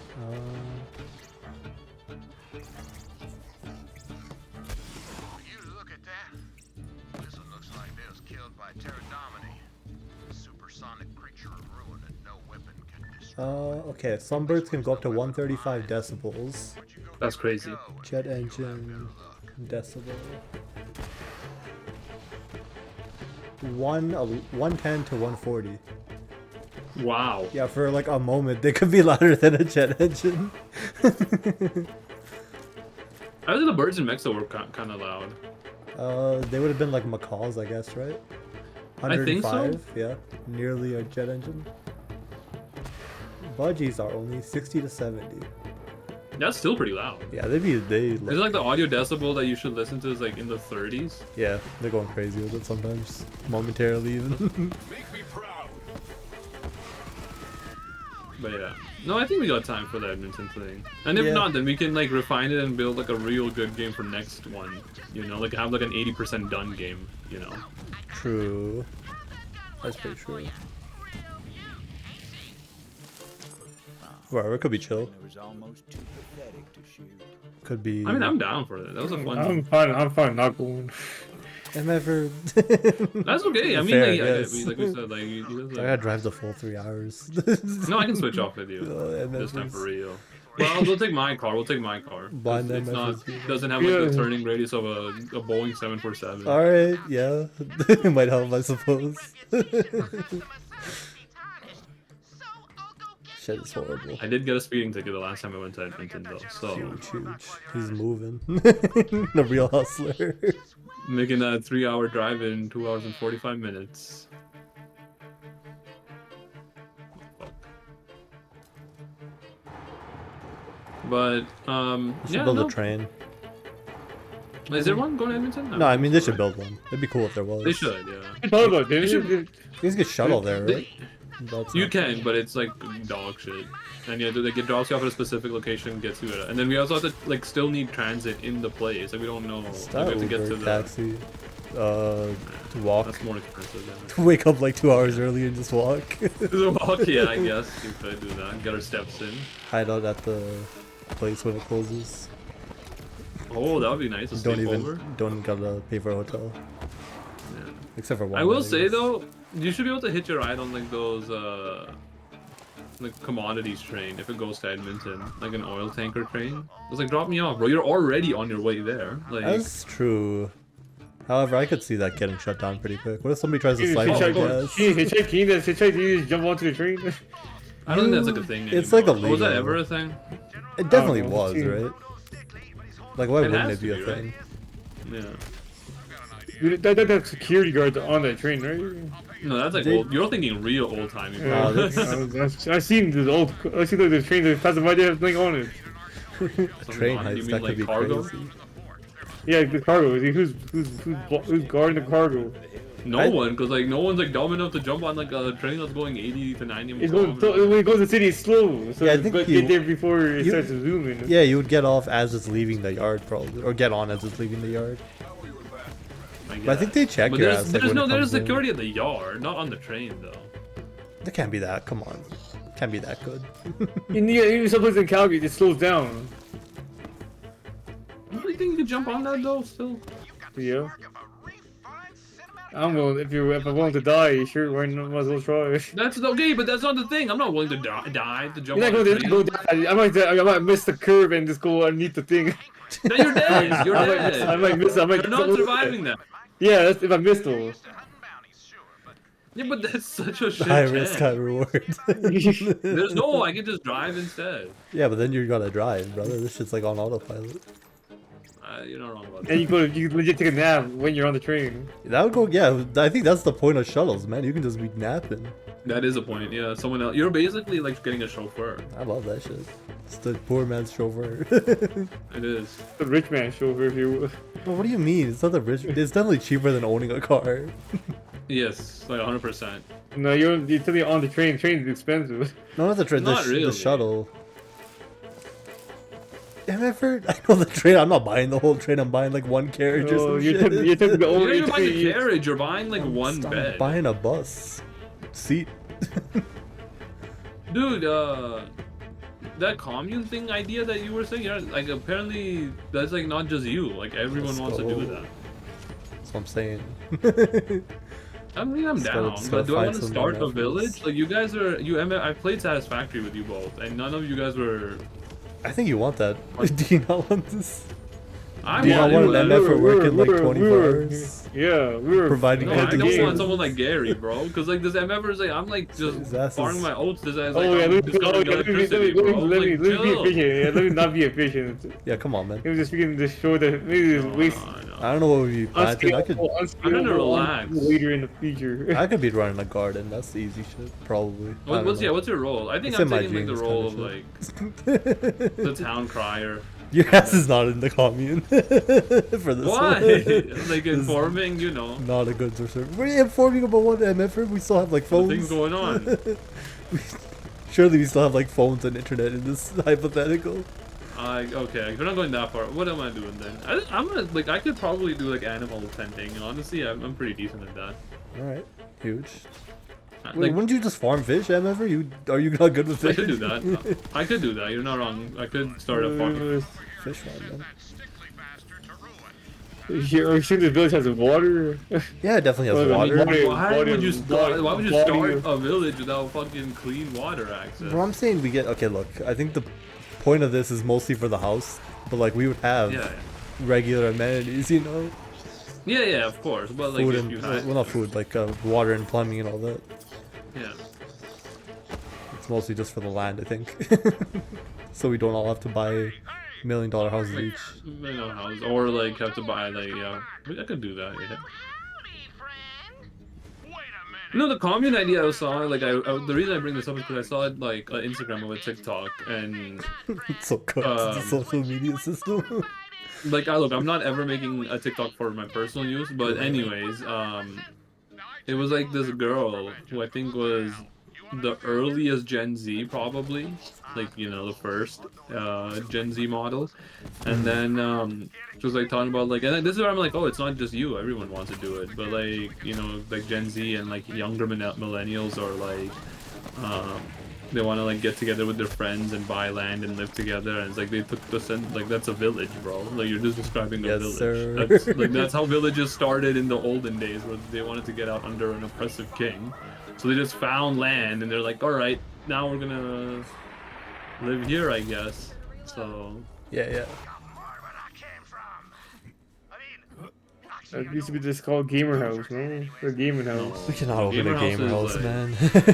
You look at that. This one looks like it was killed by Pterodomini. Supersonic creature of ruin that no weapon can destroy. Okay. Some birds can go up to 135 decibels. That's crazy. Jet engine decibel. 110 to 140. Wow. Yeah, for like a moment, they could be louder than a jet engine. I think the birds in Mexico were kind of loud. They would have been like macaws, I guess, right? I think so. 105, yeah, nearly a jet engine. Budgies are only 60 to 70. That's still pretty loud. Yeah, they. Is it like the audio decibel that you should listen to is like in the 30s? Yeah, they're going crazy with it sometimes, momentarily even. Make me proud. But yeah, no, I think we got time for the Edmonton thing. And if Yeah. not, then we can like refine it and build like a real good game for next one. You know, like have like an 80% done game. You know. True. That's pretty true. Whatever, it could be chill. Could be. I mean, I'm down for it. That was a fun. I'm fine not going. I'm ever. That's okay. I mean, Fair, like, yes. like we said, like, I gotta drive the full 3 hours. no, I can switch off with you this time for real. Well, we'll take my car. We'll take my car. Blind It's not MFers. doesn't have like the turning radius of a Boeing 747. Alright, yeah. It might help, I suppose. Shit is horrible. I did get a speeding ticket the last time I went to Edmonton though, so Huge. He's moving. The real hustler. making that 3-hour drive in 2 hours and 45 minutes. Fuck. But You should yeah, build no. a train. Is there one going to Edmonton? No, I mean they should build one. It'd be cool if there was. They should, yeah. I thought about They it. should- You guys get shuttle there, right? That's You not- can, but it's like dog shit. And yeah, like it drops you off at a specific location, gets you at, and then we also have to like still need transit in the place. Like we don't know. Is Like, that we have to get Uber, to the. taxi? To walk. That's more expensive. Yeah. To wake up like 2 hours early and just walk. The walk, yeah, I guess we could do that. Get our steps in. Hide out at the place when it closes. Oh, that would be nice. A Don't sleepover. even gotta pay for a hotel. Yeah. Except for one. I will say though, you should be able to hit your ride on like those like commodities train if it goes to Edmonton, like an oil tanker train. It's like drop me off, bro. You're already on your way there. Like That's true. However, I could see that getting shut down pretty quick. What if somebody tries to slide on hitchhike- gas? Hitchhike, you just jump onto the train. I don't think that's like a thing. It's anymore. like Oh, was that illegal. ever a thing? It definitely know. was, right? Like, why It wouldn't has it be to a be, right? thing? Yeah. Dude, that security guard on that train, right? No, that's like They- old. You're thinking real old timey. Yeah, that's- I seen this old. I seen the train that passing by there, thing on it. Train You heist, mean that like could be cargo? crazy. Yeah, the cargo. Who's guarding the cargo? No one, because like no one's like dumb enough to jump on like a train that's going 80 to 90 It's going, kilometers. when it goes to the city, it's slow. So Yeah, I it's think got to you- get there before it you- starts to zoom in. Yeah, you would get off as it's leaving the yard, probably. Or get on as it's leaving the yard. But I think they check But your there's, ass. Like, there's when no it there's comes in. security at the yard, not on the train though. That can't be that. Come on. Can't be that good. Even someplace in Calgary, it slows down. Do you think you could jump on that though? Still? Yeah. I'm willing. If I'm willing to die, sure, why not? Might as well try. That's okay, but that's not the thing. I'm not willing to die to jump You're on not a going to train. go down. I might miss the curve and just go underneath the thing. Then you're dead. You're dead. I might miss. I might. You're not surviving that. Yeah, that's if I missed though. Yeah, but that's such a shit High chance. risk, high reward. There's no, I can just drive instead. Yeah, but then you're gonna drive, brother. This shit's like on autopilot. You're not wrong about And that. you can legit take a nap when you're on the train. That would go, yeah, I think that's the point of shuttles, man. You can just be napping. That is a point, yeah. Someone else. You're basically like getting a chauffeur. I love that shit. It's the poor man's chauffeur. It is. The rich man chauffeur, if you will. Well, what do you mean? It's not the rich. It's definitely cheaper than owning a car. Yes, like 100%. No, you're telling me on the train. Train's expensive. No, not the train. Not The really. shuttle. Have I ever? I know the train. I'm not buying the whole train. I'm buying like one carriage or Oh, some you're shit. taking the You're only. not even buying a carriage, you're buying like one I'm bed. buying a bus seat. Dude, that commune thing idea that you were saying, yeah, like apparently that's like not just you. Like everyone Let's wants to do go. that. That's what I'm saying. I mean, I'm Just gotta- down, just but gotta do I find want to some start a more village? Like you guys are, I played Satisfactory with you both, and none of you guys were. I think you want that. Do you not want this? I Do you not wanted want that. an MF for working like 24 hours? Yeah, we were Providing No, all I the don't want games. someone like Gary, bro. Because like this MF is like I'm like His just ass farming is- my oats. This ass Oh like yeah, I'm let me, discovering electricity, bro. let me Like, be chill. efficient. Yeah, let me not be efficient. Yeah, come on, man. Let me just begin to show that maybe this waste. I don't know what would be planted. I could, I'm trying to relax. later in the future. I could be running a garden. That's the easy shit, probably. I don't What's know. what's your role? I think It's I'm in my taking like the genes, role of kinda like the town crier. Your ass is not in the commune for this Why? one. Like informing, you know, Not a good service. We're informing about what MF we still have like the phones. things going on. Surely we still have like phones and internet in this hypothetical. Okay, if we're not going that far, what am I doing then? I'm gonna like I could probably do like animal tending. Honestly, I'm pretty decent at that. All right, huge. Like, Wait, wouldn't you just farm fish, ever? Are you not good with I fish? could do that. I could do that. You're not wrong. I could start a farm. Fish farm, man. You sure this village has water? Yeah, it definitely has Well, water. Why would you start? Why would you start body- a village without fucking clean water access? Bro, I'm saying we get. Okay, look. I think the point of this is mostly for the house, but like we would have Yeah, regular amenities, you know, yeah, of course. But like, food if and you had, well, not food, like water and plumbing and all that. yeah. It's mostly just for the land, I think, so we don't all have to buy $1 million houses Like, each. you know, house, or like have to buy like I could do that. Yeah. No, the commune idea I saw, like the reason I bring this up is because I saw it like on Instagram or a TikTok, and It's so cooked. It's a social media system. like look, I'm not ever making a TikTok for my personal use, but anyways, it was like this girl who I think was the earliest Gen Z probably, like the first Gen Z model, and then she was like talking about like, and then this is where I'm like, oh, it's not just you, everyone wants to do it, but like like Gen Z and like younger millennials are like they want to like get together with their friends and buy land and live together, and it's like they took like that's a village, bro. Like you're just describing a Yes, village. sir. That's like that's how villages started in the olden days, where they wanted to get out under an oppressive king. So they just found land and they're like, all right, now we're gonna live here, I guess. So Yeah. It used to be just called Gamer House, man. Or Gaming House. We cannot open Gamer a gamer house house, is man.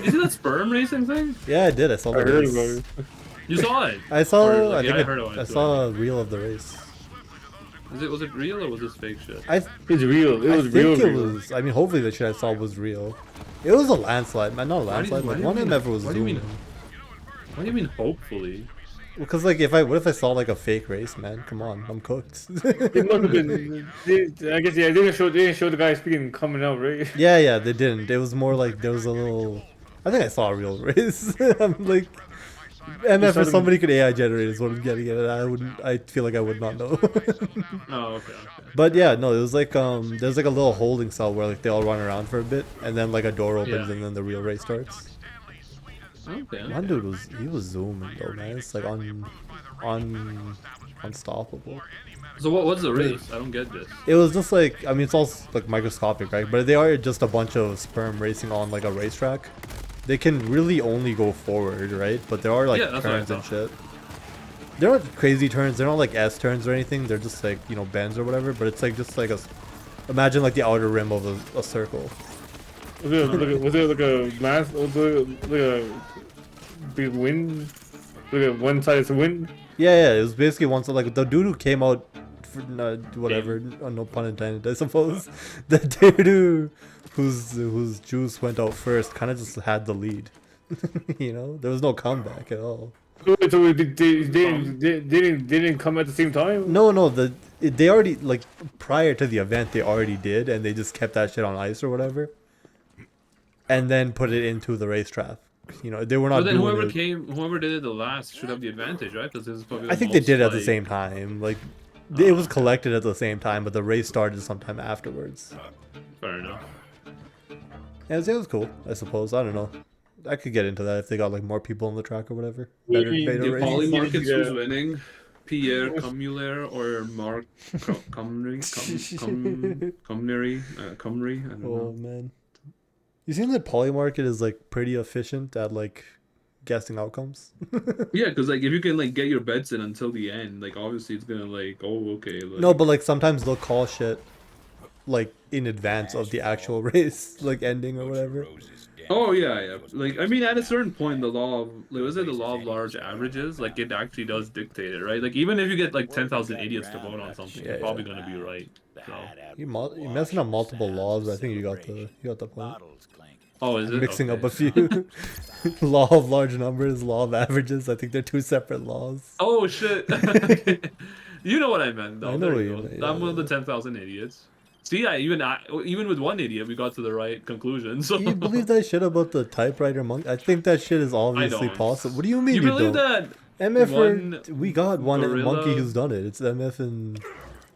you see that sperm racing thing? Yeah, I did. I saw I the heard race. about it. You saw it? I saw. Or, like, I think yeah, I heard about it I too, saw a reel of the race. Was it real or was this fake shit? I It's real. It was I think real. it was. I mean, hopefully the shit I saw was real. It was a landslide, man. Not a Why do landslide. you- why Like do you one of them mean- ever was why do you mean- zooming. What do you mean hopefully? Because like, what if I saw like a fake race, man? Come on, I'm cooked. It must have been. I guess they didn't show the guy speaking coming out, right? Yeah, they didn't. It was more like there was a little. I think I saw a real race. I'm like, MF if somebody could AI generate is what I'm getting at. I wouldn't. I feel like I would not know. Oh, okay. But yeah, no, it was like there's like a little holding cell where like they all run around for a bit, and then like a door opens, Yeah. and then the real race starts. Okay. One dude was zooming though, man. It's like unstoppable. So what's the race? I don't get this. It was just like, I mean, it's all like microscopic, right? But they are just a bunch of sperm racing on like a racetrack. They can really only go forward, right? But there are like Yeah, that's what I turns and thought. shit. They're not crazy turns. They're not like S turns or anything. They're just like bends or whatever. But it's like just like imagine like the outer rim of a circle. Was it like a mass? Was it like a big wind? Like a one-sided wind? Yeah. It was basically once like the dude who came out, for, whatever, no pun intended, I suppose. The dude whose juice went out first kind of just had the lead. There was no comeback at all. So they didn't come at the same time? No, they already like prior to the event they already did, and they just kept that shit on ice or whatever, and then put it into the racetrack. They were not. But then doing whoever did it the last should have the advantage, right? Because this is probably. I think they did it at the same time. Like, it was collected at the same time, but the race started sometime afterwards. Fair enough. Yeah, it was cool. I suppose. I don't know. I could get into that if they got like more people on the track or whatever. Better The races. Poly Markets who's winning? Pierre Cumuler or Mark Cumnery? Cumnery? I don't Oh know. man, you seen that Poly Market is like pretty efficient at like guessing outcomes. Yeah, because like if you can like get your bets in until the end, like obviously it's gonna like okay. Like, No, but like sometimes they'll call shit like in advance of the actual race, like ending or whatever. Oh yeah. Like I mean, at a certain point, the law of the law of large averages, like it actually does dictate it, right? Like even if you get like 10,000 idiots to vote on something, you're probably gonna be right. So. You messing up multiple laws, but I think you got the point. Oh, is it? Mixing Okay. up a few. Law of large numbers, law of averages. I think they're two separate laws. Oh shit. You know what I meant, though. I know There what you you go. meant, I'm yeah, one of the 10,000 idiots. See, even with one idiot, we got to the right conclusion. So Do you believe that shit about the typewriter monkey? I think that shit is obviously don't. possible. What do you mean You you believe don't? that MF, one we got one gorilla- monkey who's done it. It's MF and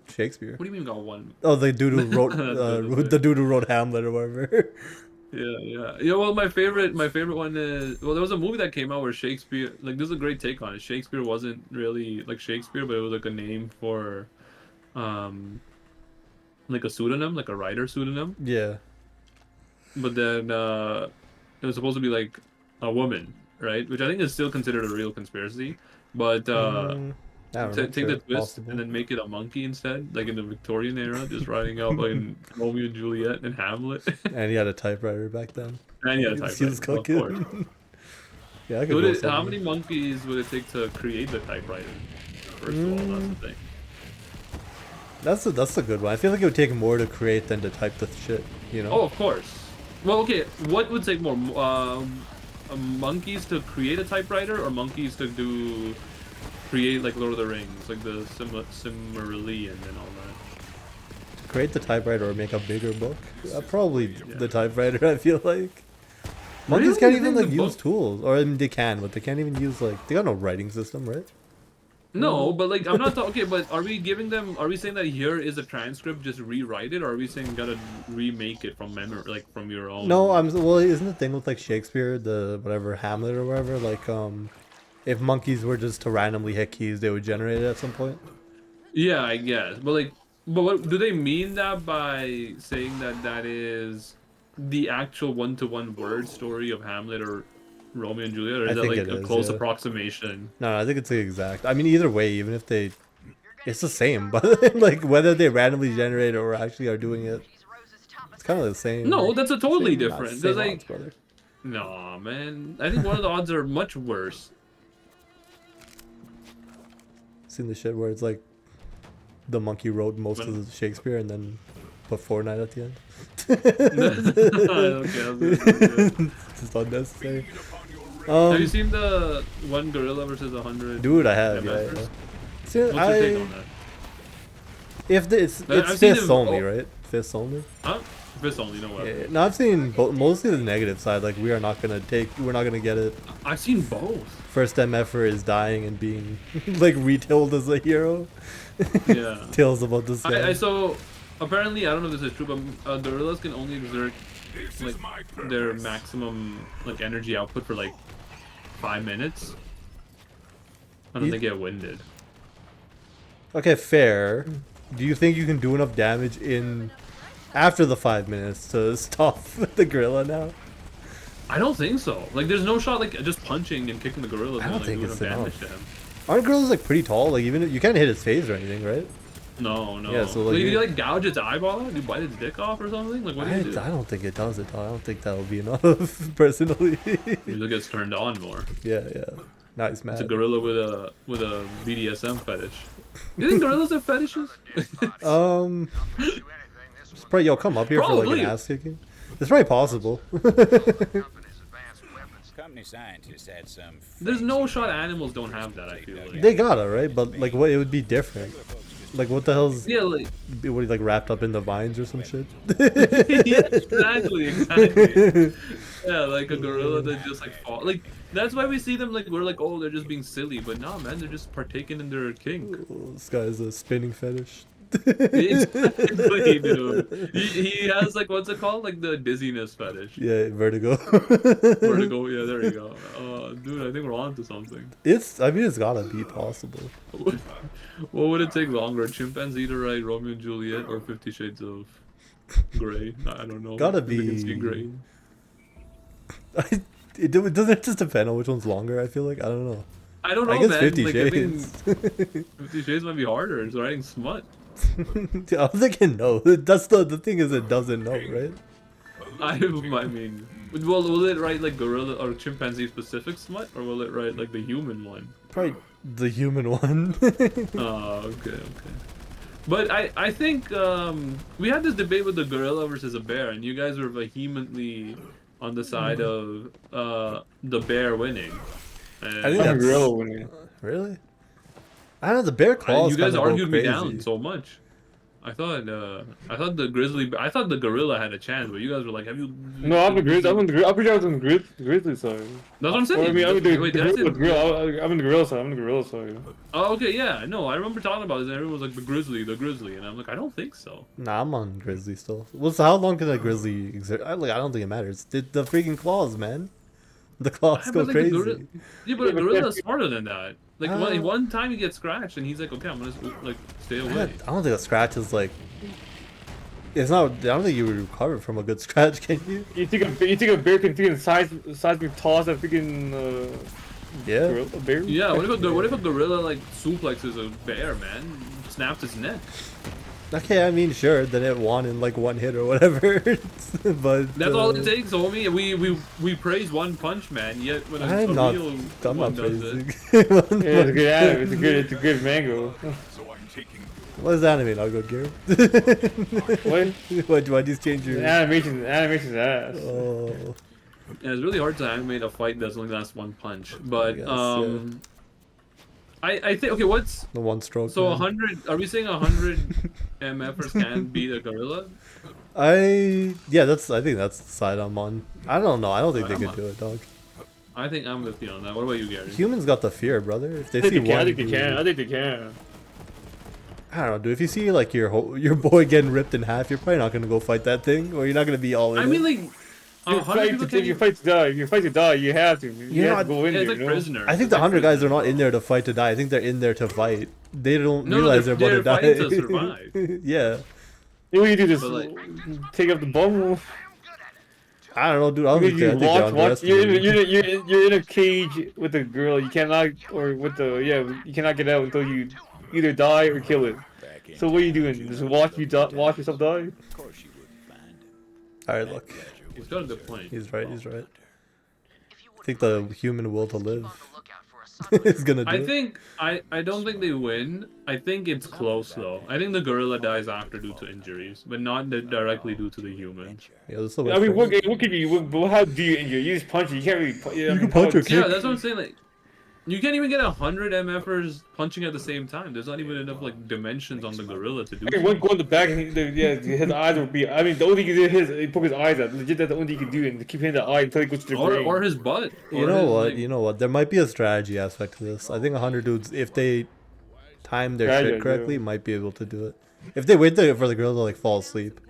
Shakespeare. What do you mean we got one? Oh, the dude who wrote That's the dude who wrote Hamlet or whatever. Yeah. Well, my favorite one is, well, there was a movie that came out where Shakespeare, like, this is a great take on it. Shakespeare wasn't really like Shakespeare, but it was like a name for, like a pseudonym, like a writer pseudonym. Yeah. But then it was supposed to be like a woman, right? Which I think is still considered a real conspiracy. But I don't know, take sure, the twist possible. and then make it a monkey instead, like in the Victorian era, just writing out like Romeo and Juliet and Hamlet. And he had a typewriter back then. And yeah, He was cooking. Yeah, I could go how somewhere. many monkeys would it take to create the typewriter? First of all, that's the thing. That's a good one. I feel like it would take more to create than to type the shit. You know. Oh, of course. Well, okay. What would take more? Monkeys to create a typewriter, or monkeys to create like Lord of the Rings, like the Silmarillion and all that? To create the typewriter or make a bigger book. Probably the typewriter. I feel like. Monkeys Really? can't You even think like the use book- tools, or I mean, they can, but they can't even use like they got no writing system, right? No, but like I'm not talking. Okay, but are we giving them? Are we saying that here is a transcript, just rewrite it, or are we saying gotta remake it from memory, like from your own? No, well, isn't the thing with like Shakespeare, the whatever Hamlet or whatever, like if monkeys were just to randomly hit keys, they would generate it at some point. Yeah, I guess. But like, but what do they mean that by saying that that is the actual one-to-one word story of Hamlet or Romeo and Juliet, or is I that think like it a is, close yeah. approximation? No, I think it's the exact. I mean, either way, even if they, it's the same. But like whether they randomly generate it or actually are doing it, it's kind of the same. No, that's a totally same- different. same There's like, odds, brother. no, man. I think one of the odds are much worse. Seen the shit where it's like the monkey wrote most of the Shakespeare and then put Fortnite at the end. Okay, It's just unnecessary. have you seen the one gorilla versus 100? Dude, I have. Yeah, MFers? yeah. See, What's your take on that? If it's I've seen fists him- only, oh. right? Fists only. Huh? Fist only, no Yeah, weapon. yeah. No, I've seen mostly the negative side. Like we're not gonna get it. I've seen both. First MFer is dying and being like retold as a hero. Yeah. Tales about this guy. So apparently, I don't know if this is true, but gorillas can only exert like their maximum like energy output for like 5 minutes, and then they get winded. Okay, fair. Do you think you can do enough damage in after the 5 minutes to stop the gorilla now? I don't think so. Like, there's no shot like just punching and kicking the gorilla. I don't like, think do it's damage enough. to him. Aren't gorillas like pretty tall? Like even you can't hit his face or anything, right? No. Yeah, so, like, like, you- you like gouge its eyeball out? You bite its dick off or something? Like, what do I you do? don't think it does it. I don't think that would be enough, personally. It gets turned on more. Yeah. Nice, It's a man. gorilla with a BDSM fetish. You think gorillas have fetishes? It's probably, yo, come up here for like Probably. an ass kicking. It's probably possible. Company scientists had some. There's no shot animals don't have that. I feel like. They gotta, right? But like, what it would be different. Like, what the hell's Yeah, like what he like wrapped up in the vines or some shit? yeah, exactly. Yeah, like a gorilla that just like fall. Like that's why we see them like we're like, oh, they're just being silly, but nah, man, they're just partaking in their kink. This guy's a spinning fetish. Exactly, dude. He has like what's it called? Like the dizziness fetish. Yeah, vertigo. Vertigo. Yeah, there you go. Dude, I think we're on to something. I mean, it's gotta be possible. What would it take longer, a chimpanzee to write Romeo and Juliet or 50 Shades of Grey? I don't know. Gotta If they can be. see Grey. Doesn't it just depend on which one's longer? I feel like I don't know. I don't know, I guess man. 50 like, Shades. 50 Shades might be harder. It's writing smut. I'm thinking no. That's the thing is it doesn't know, right? I mean, will it write like gorilla or chimpanzee specific smut, or will it write like the human one? Probably the human one. Oh, okay. But I think we had this debate with the gorilla versus a bear, and you guys were vehemently on the side of the bear winning. And I think I'm a that's gorilla winning. Really? I don't know. The bear claws. you guys kinda go argued me crazy. down so much. I thought the grizzly. I thought the gorilla had a chance, but you guys were like, "Have you?" No, I'm the grizzly. I'm pretty sure I was on the grizzly side. That's what I'm saying. Or, I mean, I'm the Wait, did I say gorilla. I'm in the gorilla side. I'm in the gorilla side. Oh, okay, yeah, no, I remember talking about this, and everyone was like, the grizzly, and I'm like, I don't think so. Nah, I'm on grizzly still. Well, so how long can a grizzly exist? I don't think it matters. The freaking claws, man. The claws Yeah, go but, like, crazy. but a gorilla's smarter than that. Like, Uh, one time he gets scratched, and he's like, okay, I'm gonna, like, stay away. I don't think a scratch is like. It's not. I don't think you would recover from a good scratch, can you? You think a bear can freaking seismic toss a freaking Yeah. gorilla, a bear? Yeah, what if a gorilla, like, suplexes a bear, man? Snaps its neck. Okay, I mean, sure, then it won in like one hit or whatever. But That's all it takes, homie. We praise One Punch Man, yet when I'm a not. real I'm one not does praising. it. Yeah, it's a good anime. It's a good mango. What is anime not good, Gary? What? Why'd you change your? Animation's ass. Oh. Yeah, it's really hard to animate a fight that's only lasts one punch. But Yes, I think, okay, what's The one stroke. so man. 100? Are we saying 100 MFers can beat a gorilla? I think that's the side I'm on. I don't know. I don't think they I'm could on. do it, dog. I think I'm with you on that. What about you, Gary? Humans got the fear, brother. If they I think see they can. one, I think they dude- can. I think they can. I don't know, dude. If you see like your boy getting ripped in half, you're probably not gonna go fight that thing, or you're not gonna be all in. I mean, it. like, 100 people If can. you fight to die, you have to. You You're have to not- go in Yeah, it's there. like You know? prisoners. I think the 100 guys are not in there to fight to die. I think they're in there to fight. They don't No, realize they're they're about to die. fighting to survive. Yeah. You know what you do? Just But, like- take up the bum. I don't know, dude. I don't think You they, I think they watch. underestimate you. You're in a cage with a girl. You cannot, or with the you cannot get out until you either die or kill it. So what are you doing? Just watch yourself die? Alright, look. He's got a good point. He's right. He's right. I think the human will to live is gonna do I it. think I don't think they win. I think it's close though. I think the gorilla dies after due to injuries, but not directly due to the human. Yeah, this is the I mean, way what could you? How do you injure? You just punch it. You can't really. You can punch or kick. Yeah, that's what I'm saying. Like, you can't even get 100 MFers punching at the same time. There's not even enough like dimensions on the gorilla to do. I mean, one go in the back and his eyes will be. I mean, the only thing he did is he poke his eyes out. Legit, that's the only thing he can do, and keep hitting the eye until he goes to the brain. Or his butt. You or know his, what? like- You know what? There might be a strategy aspect to this. I think 100 dudes, if they time their Strategy, shit correctly, yeah. might be able to do it. If they wait there for the girl to like fall asleep,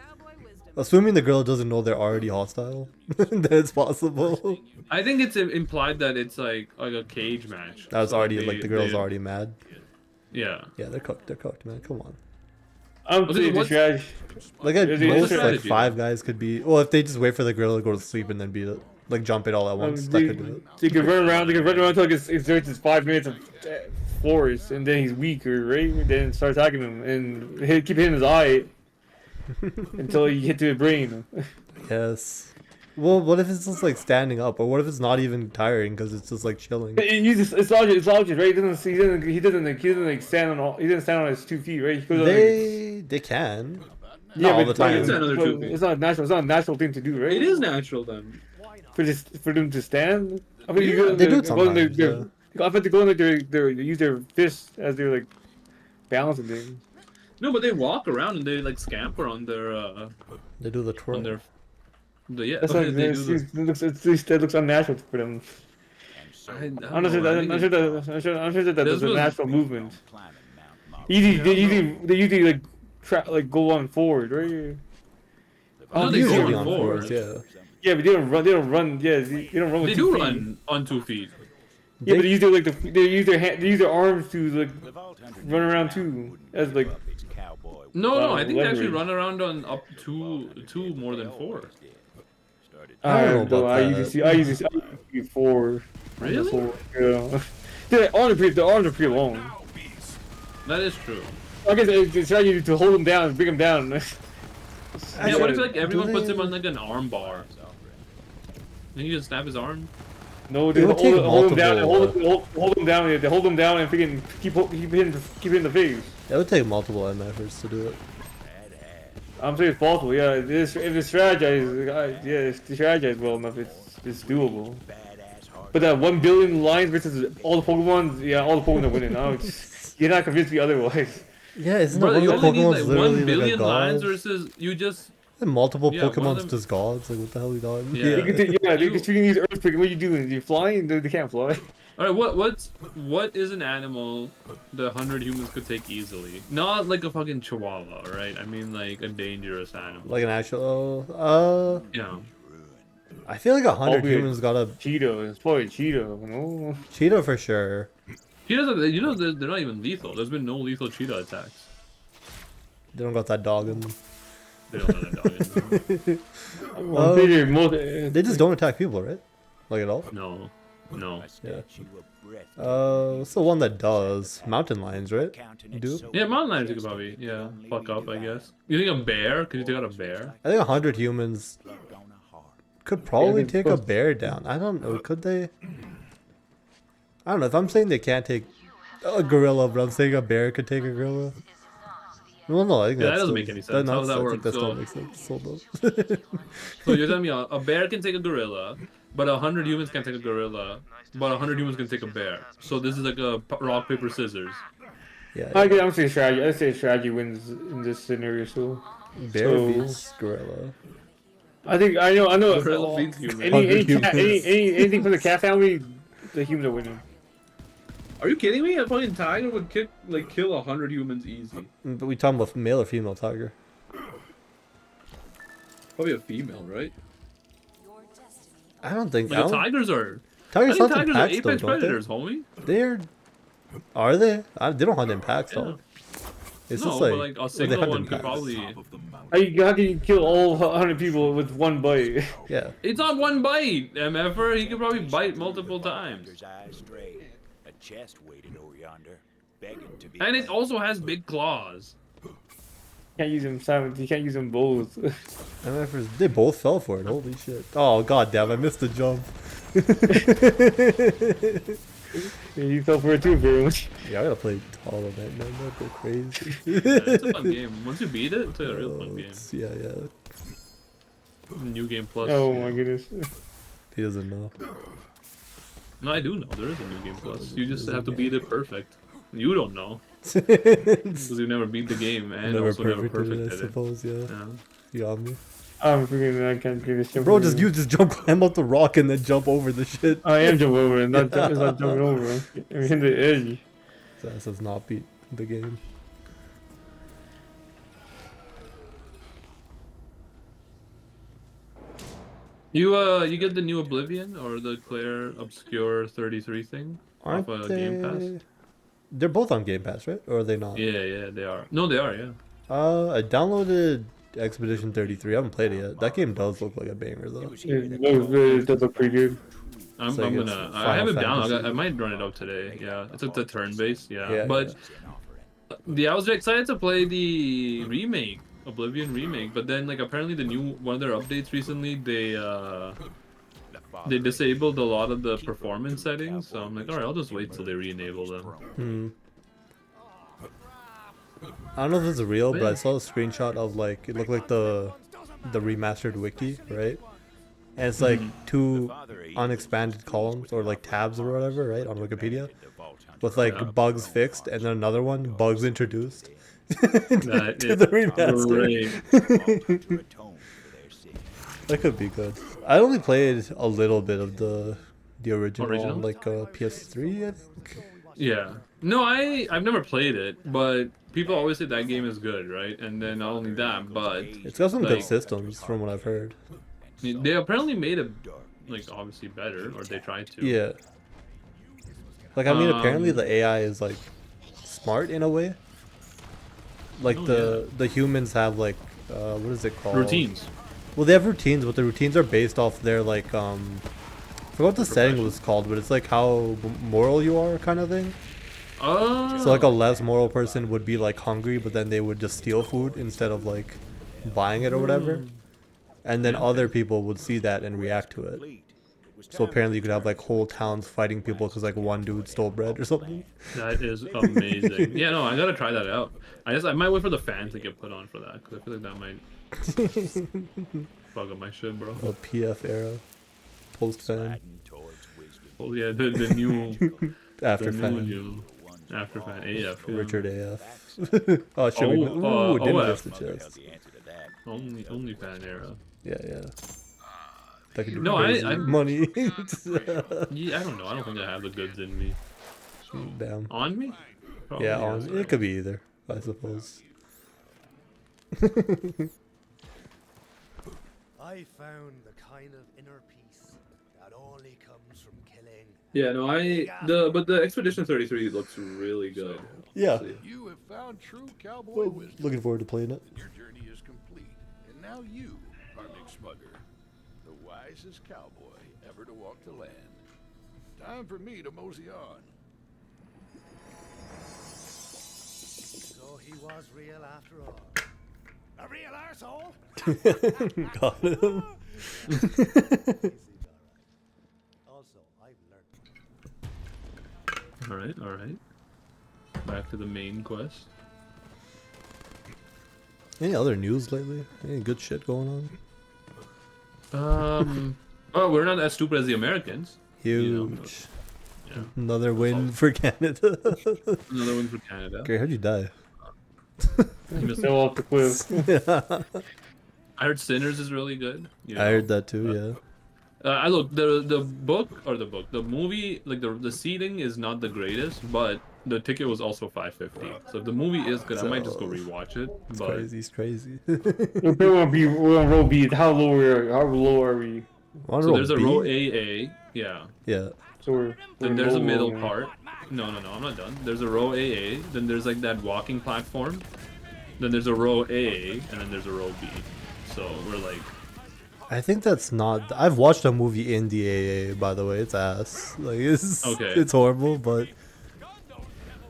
assuming the girl doesn't know they're already hostile, then it's possible. I think it's implied that it's like a cage match. That's So already they- like the girl's they- already mad. Yeah. Yeah, they're cooked. They're cooked, man. Come on. I'm saying the what's- strategy. Like at Is it- most, what's the like strategy? 5 guys could be. Well, if they just wait for the girl to go to sleep and then beat it, like jump it all at once, that could do it. They can run around. They can run around until it exerts his 5 minutes of force, and then he's weaker, right? Then start attacking him and keep hitting his eye until you hit to the brain. Yes. Well, what if it's just like standing up, or what if it's not even tiring because it's just like chilling? It's logic, right? He doesn't like stand on he doesn't stand on his 2 feet, right? He goes on, They can. Not all the but time. It's another 2 feet. it's not natural. It's not a natural thing to do, right? It is natural then. For them to stand. I mean, Yeah, they do it sometimes, I bet they go in like they use their fists as they're like balancing things. No, but they walk around and they like scamper on their They do the twirl. on their. Yeah, That's okay, like, they it do looks that looks unnatural for them. I'm I'm sure that that's This a was- natural movement. They usually like go on forward, right? No, they usually go on forward. forwards, yeah. Yeah, but they don't run. They don't run. Yeah, they don't run with They 2 do feet. run on 2 feet. Yeah, but they use they use their arms to like run around too, as like. No, I think they actually leverage. run around on up two more than 4. I don't know about I that. usually see 4. Really? 4, yeah. The arms are pretty long. That is true. I guess it's trying you to hold them down, bring them down. Yeah, what if like everyone do puts they- him on like an arm bar? Then you just snap his arm. No, they It would take hold them down, multiple, hold them down. Yeah, they hold them down and freaking keep hitting the face. It would take multiple MFers to do it. I'm saying it's possible. Yeah, if it's strategized, if it's strategized well enough, it's doable. But that 1 billion lines versus all the Pokemon, yeah, all the Pokemon are winning. Now you're not convinced me otherwise. Yeah, isn't Bro, it one you of the only need Pokemon's like literally 1 like a billion god? lines versus you just And multiple yeah, one of Pokemon's them- just gods. Like what the hell are we doing? Yeah. They can treat these earthquakes. What are you doing? You flying? They can't fly. All right, what is an animal that 100 humans could take easily? Not like a fucking chihuahua, right? I mean like a dangerous animal. Like an actual Yeah. I feel like 100 Probably a humans got a cheetah. It's probably a cheetah. No. cheetah for sure. Cheetahs, you know, they're not even lethal. There's been no lethal cheetah attacks. They don't got that dog in them. They don't have that dog in them. I'm pretty sure most. They just don't attack people, right? Like at all? No. No. Yeah. What's the one that does? Mountain lions, right? Do? Yeah, mountain lions you could probably, yeah, fuck up, I guess. You think a bear? Could you take out a bear? I think 100 humans could probably take a bear down. I don't know. Could they? I don't know. If I'm saying they can't take a gorilla, but I'm saying a bear could take a gorilla. Well, no, I think Yeah, that that's doesn't still, make any sense. How does that I work? think that still So- makes sense. So though. So you're telling me a bear can take a gorilla, but 100 humans can take a gorilla, but 100 humans can take a bear. So this is like a rock, paper, scissors. Yeah. I'm saying strategy. I say strategy wins in this scenario. So Bear so- beats gorilla. I think I know. Gorilla beats human. Anything from the cat family, the humans are winning. Are you kidding me? A fucking tiger would kill 100 humans easy. But we talking about male or female tiger? Probably a female, right? I don't think. Like tigers are. Tigers I hunt think in tigers are packs, apex though, don't they? predators, homie. They're. Are they? They don't hunt in packs Yeah. though. It's No, just but like, like a or they single hunt one in could packs. probably. How can you kill all 100 people with one bite? Yeah. It's not one bite, MFer. He could probably bite multiple times. A chest waited over yonder, begging to be. And it also has big claws. Can't use them silent. You can't use them both. MFers, they both fell for it. Holy shit! Oh god damn! I missed the jump. Yeah, you fell for it too, very much. Yeah, I gotta play Hollow Knight, man. That'd go crazy. Yeah, it's a fun game. Once you beat it, it's a real fun game. Yeah, yeah. New game plus. Oh yeah. my goodness. He doesn't know. No, I do know. There is a new game plus. You just have to beat it perfect. You don't know. Never Because you never beat the game and also never perfected it, I perfected it. suppose. Yeah. Yeah. You got me. I'm freaking. I can't do this. Bro, just use this jump, climb up the rock, and then jump over the shit. I am jumping over it, not jumping over. I'm in the edge. His ass does not beat the game. You get the new Oblivion or the Claire Obscure 33 thing Aren't off they? Game Pass? They're both on Game Pass, right? Or are they not? Yeah, they are. No, they are. Yeah. I downloaded Expedition 33. I haven't played it yet. That game does look like a banger, though. It does look pretty good. I'm like it's gonna. I Final have it Fantasy. down. I might run it up today. Yeah, it's a turn-based. Yeah, Yeah, but I was excited to play the remake, Oblivion remake. But then, like, apparently the new one of their updates recently, they disabled a lot of the performance settings. So I'm like, all right, I'll just wait till they re-enable them. Hmm. I don't know if it's real, but I saw a screenshot of like it looked like the remastered wiki, right? And it's like two unexpanded columns or like tabs or whatever, right, on Wikipedia, with like bugs fixed, and then another one, bugs introduced. That to is the remaster. great. That could be good. I only played a little bit of the original on like PS3, I think. Yeah. No, I've never played it, but people always say that game is good, right? And then not only that, but It's got some good like, systems from what I've heard. they apparently made it like obviously better, or they tried to. Yeah. Like I mean, apparently Um, the AI is like smart in a way. Like Oh, the humans have like what is it called? Routines. Well, they have routines, but the routines are based off their like I forgot what the setting was called, but it's like how moral you are kind of thing. Oh. So like a less moral person would be like hungry, but then they would just steal food instead of like buying it or whatever. And then other people would see that and react to it. So apparently you could have like whole towns fighting people because like one dude stole bread or something. That is amazing. Yeah, no, I gotta try that out. I might wait for the fan to get put on for that because I feel like that might bug up my shit, bro. A PF era, post fan, Oh yeah, the new after the fan. new, After fan AF. Yeah. Richard AF. Oh, should we? Ooh, didn't OF. miss the chest. Only fan era. Yeah, yeah. That could do No, crazy I'm- money. Yeah, I don't know. I don't think I have the goods in me. Damn. On me? Probably, Yeah, that's it right. could be either, I suppose. I found the kind of inner peace that only comes from killing. Yeah, no, but the Expedition 33 looks really good. Yeah. honestly. You have found true cowboy Well, wisdom. looking forward to playing it. And your journey is complete. And now you are Nick Smugger, the wisest cowboy ever to walk the land. Time for me to mosey on. So he was real after all. A real arsehole? Got him. Also, I've learned. Alright. Back to the main quest. Any other news lately? Any good shit going on? Oh, we're not as stupid as the Americans. Huge. You know, yeah. Another win for Canada. Another win for Canada. Gary, how'd you die? You missed Fell off the cliff. I heard Sinners is really good. You I heard that too, yeah. I look the movie, like the seating is not the greatest, but the ticket was also $5.50. So if the movie is good, I might just go rewatch it. It's But crazy, it's crazy. We're on row B. How low are we? so there's a row AA, yeah. Yeah. So we're Then there's a low, middle low. part. No, I'm not done. There's a row AA. Then there's like that walking platform. Then there's a row AA, and then there's a row B. So we're like, I think that's not. I've watched a movie in the AA, by the way. It's ass. Like it's Okay. It's horrible, but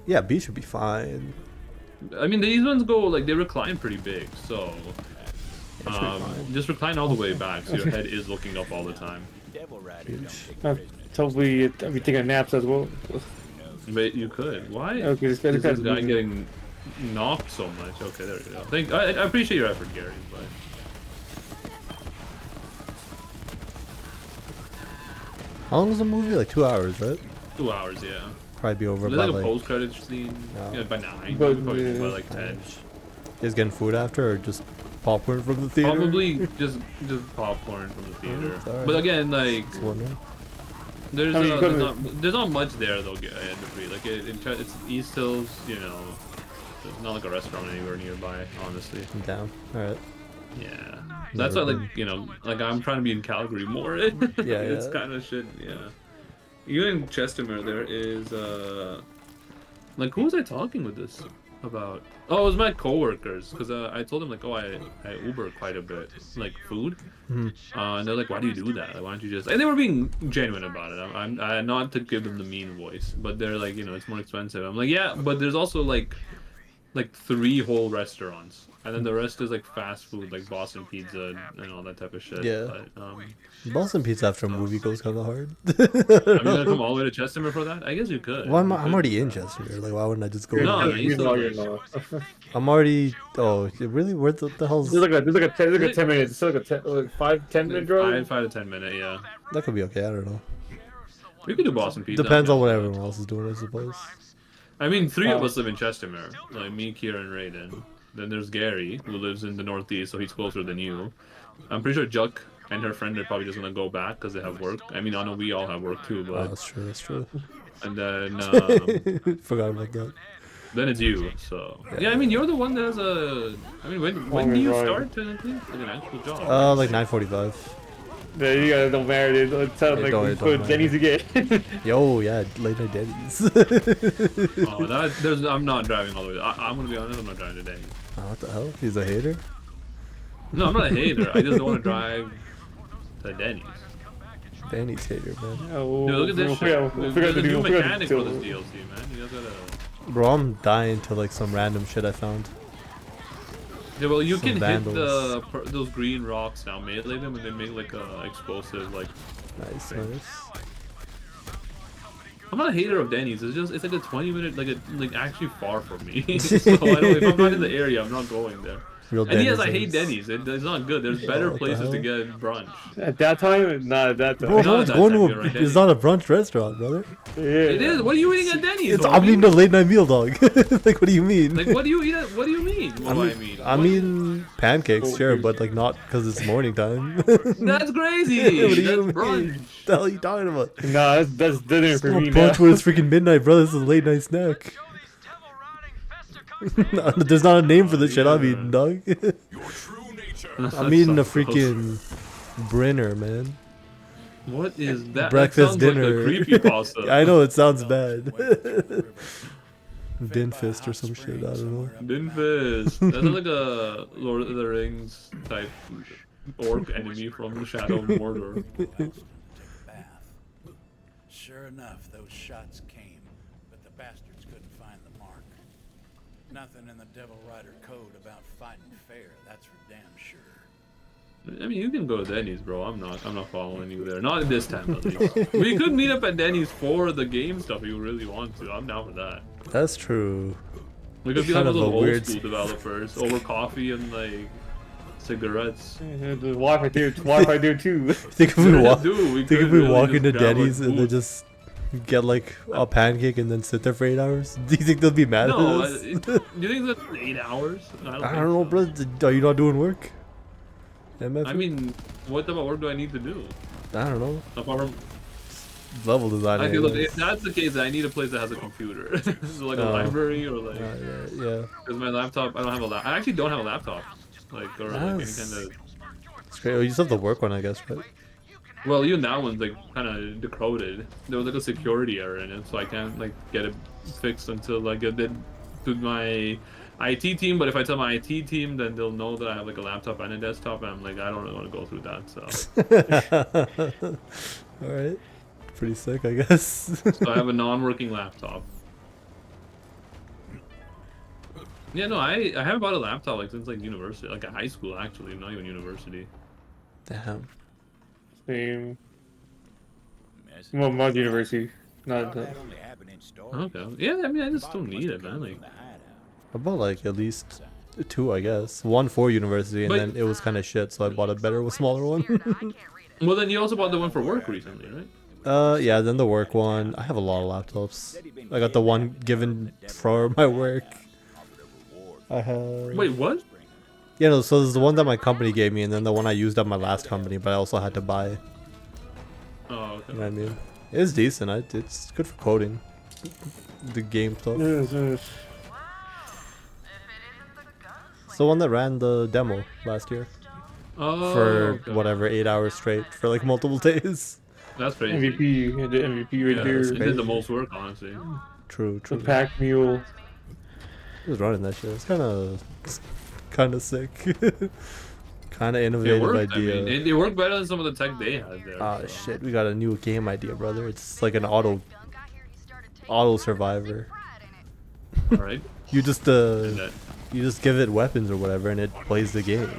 yeah, B should be fine. I mean these ones go like they recline pretty big, so just recline all the way back, so your head is looking up all the time. Hopefully, I'll be taking naps as well. But you could. Why? Okay, is this guy getting knocked so much? Okay, there you go. I appreciate your effort, Gary, but. How long is the movie? Like 2 hours, right? 2 hours, yeah. Probably be over There's by like a like. post-credit scene Yeah. by 9. But, Probably by yeah. like 10. You guys getting food after, or just popcorn from the theater? Probably just popcorn from the theater. it's alright. But again, like Just wondering. there's I mean, you there's not much there though. In the free, like it's East Hills, you know. There's not like a restaurant anywhere nearby, honestly. Down. All right. Yeah, that's why like like I'm trying to be in Calgary more. Yeah, It's yeah. kind of shit. Yeah. Even in Chestermere, there is like who was I talking with this about? Oh, it was my coworkers, because I told them like, oh, I Uber quite a bit, like food. And they're like, why do you do that? Like, why don't you just? And they were being genuine about it. I'm not to give them the mean voice, but they're like, it's more expensive. I'm like, yeah, but there's also like 3 whole restaurants, and then the rest is like fast food, like Boston Pizza and all that type of shit. Yeah. But, Boston Pizza after a movie goes kind of hard. are you gonna come all the way to Chestermere for that? I guess you could. Well, I'm already in Chestermere. Like, why wouldn't I just go? No, you're still- not. I'm already. Oh, really? Where the hell's? There's like a 10 minutes. It's like a 5-10 minute drive. 5 to 10 minute, yeah. That could be okay. I don't know. We could do Boston Pizza. Depends on what everyone else is doing, I suppose. I mean, 3 of us live in Chestermere, like me, Kira, and Raiden. Then there's Gary, who lives in the Northeast, so he's closer than you. I'm pretty sure Juck and her friend are probably just gonna go back because they have work. I mean, I know we all have work too, Oh, but that's true. That's true. and then Forgot about that. then it's you. So yeah, I mean, you're the one that has a. I mean, when do you start technically? Like an actual job? Like 9:45. Yeah, you guys don't matter. It sounds like we put Jenny's again. Yo, yeah, late night Denny's. I'm not driving all the way. I'm gonna be honest. I'm not driving today. Oh, what the hell? He's a hater? No, I'm not a hater. I just don't want to drive to Denny's. Denny's hater, man. Oh, Dude, look at this shit. There's a new mechanic for this DLC, man. You guys gotta. Bro, I'm dying to like some random shit I found. Yeah, well, you Some can vandals. hit those green rocks now, melee them, and they make like a explosive like. Nice. I'm not a hater of Denny's. It's like a 20-minute like actually far from me. So I don't, if I'm not in the area, I'm not going there. Real And yes, I Denny's. hate Denny's. It's not good. There's better what the places to hell? get brunch. At that time, not at that time. Bro, no Not one's that going time, to you're right, it's Denny's. not a brunch restaurant, brother. Yeah. It is. What are you eating at Denny's? It's, homie? I'm eating a late night meal, dog. Like, what do you mean? Like, what do you eat? What do you mean? What do I mean? I'm eating pancakes, sure, but like not because it's morning time. That's crazy. What do That's you mean? brunch. What the hell are you talking about? Nah, that's dinner for Oh, me now. brunch when it's freaking midnight, bro. This is a late night snack. No, there's not a name for this shit I'm eating, dog. I'm eating a freaking Brenner, man. What is that? Breakfast, that sounds dinner. Like a creepypasta. I know it sounds bad. Dinfist or some shit. I don't know. Dinfist. That sounds like a Lord of the Rings type orc enemy from Shadow of Mordor. Sure enough, those shots came, but the bastards couldn't find the mark. Nothing in the Devil Rider code about fighting fair, that's for damn sure. I mean, you can go to Denny's, bro. I'm not following you there. Not at this time, at least. We could meet up at Denny's for the game stuff if you really want to. I'm down for that. That's true. We could be Kind like of a little old weird school developers over coffee and like cigarettes. There's Wi-Fi there, Wi-Fi there too. Think if we walk, Dude, we think could if we really walk just into grab our Denny's and then food. just get like a pancake and then sit there for 8 hours? Do you think they'll be mad No, at us? do you think that's 8 hours? I don't know, bro. Are you not doing work? MF? I mean, what type of work do I need to do? I don't know. Apart from, Level design. I feel like anyways. if that's the case, I need a place that has a computer, so like a Oh. library or like. Yeah. Because my laptop, I don't have a laptop. I actually don't have a laptop, like or like any That's- kind of. It's great. Oh, you still have the work one, I guess, right? Well, even that one's like kind of decoded. There was like a security error in it, so I can't like get it fixed until like I did to my IT team. But if I tell my IT team, then they'll know that I have like a laptop and a desktop, and I'm like, I don't really want to go through that. So, All right. Pretty sick, I guess. so I have a non-working laptop. Yeah, no, I haven't bought a laptop like since like university, like high school actually, not even university. Damn. Same. Well, my university, not the. Okay. Yeah, I mean, I just don't need it, man. Like, About like at least 2, I guess. One for university, and But- then it was kind of shit, so I bought a better, smaller one. well, then you also bought the one for work recently, right? Yeah, then the work one. I have a lot of laptops. I got the one given for my work. I have. Wait, what? Yeah, no, so there's the one that my company gave me, and then the one I used at my last company, but I also had to buy. Oh, okay. You know what I mean? It's decent. It's good for coding. The game stuff. It's the one that ran the demo last year. Oh, For okay. whatever, 8 hours straight for like multiple days. That's crazy. MVP, the MVP right Yeah, there. it did the most work, honestly. True. The pack mule. He was running that shit. It's kind of sick. Kind of It innovative worked. idea. I mean, it worked better than some of the tech they had there. Ah, so. shit, we got a new game idea, brother. It's like an auto survivor. Alright. You just give it weapons or whatever, and it plays the game.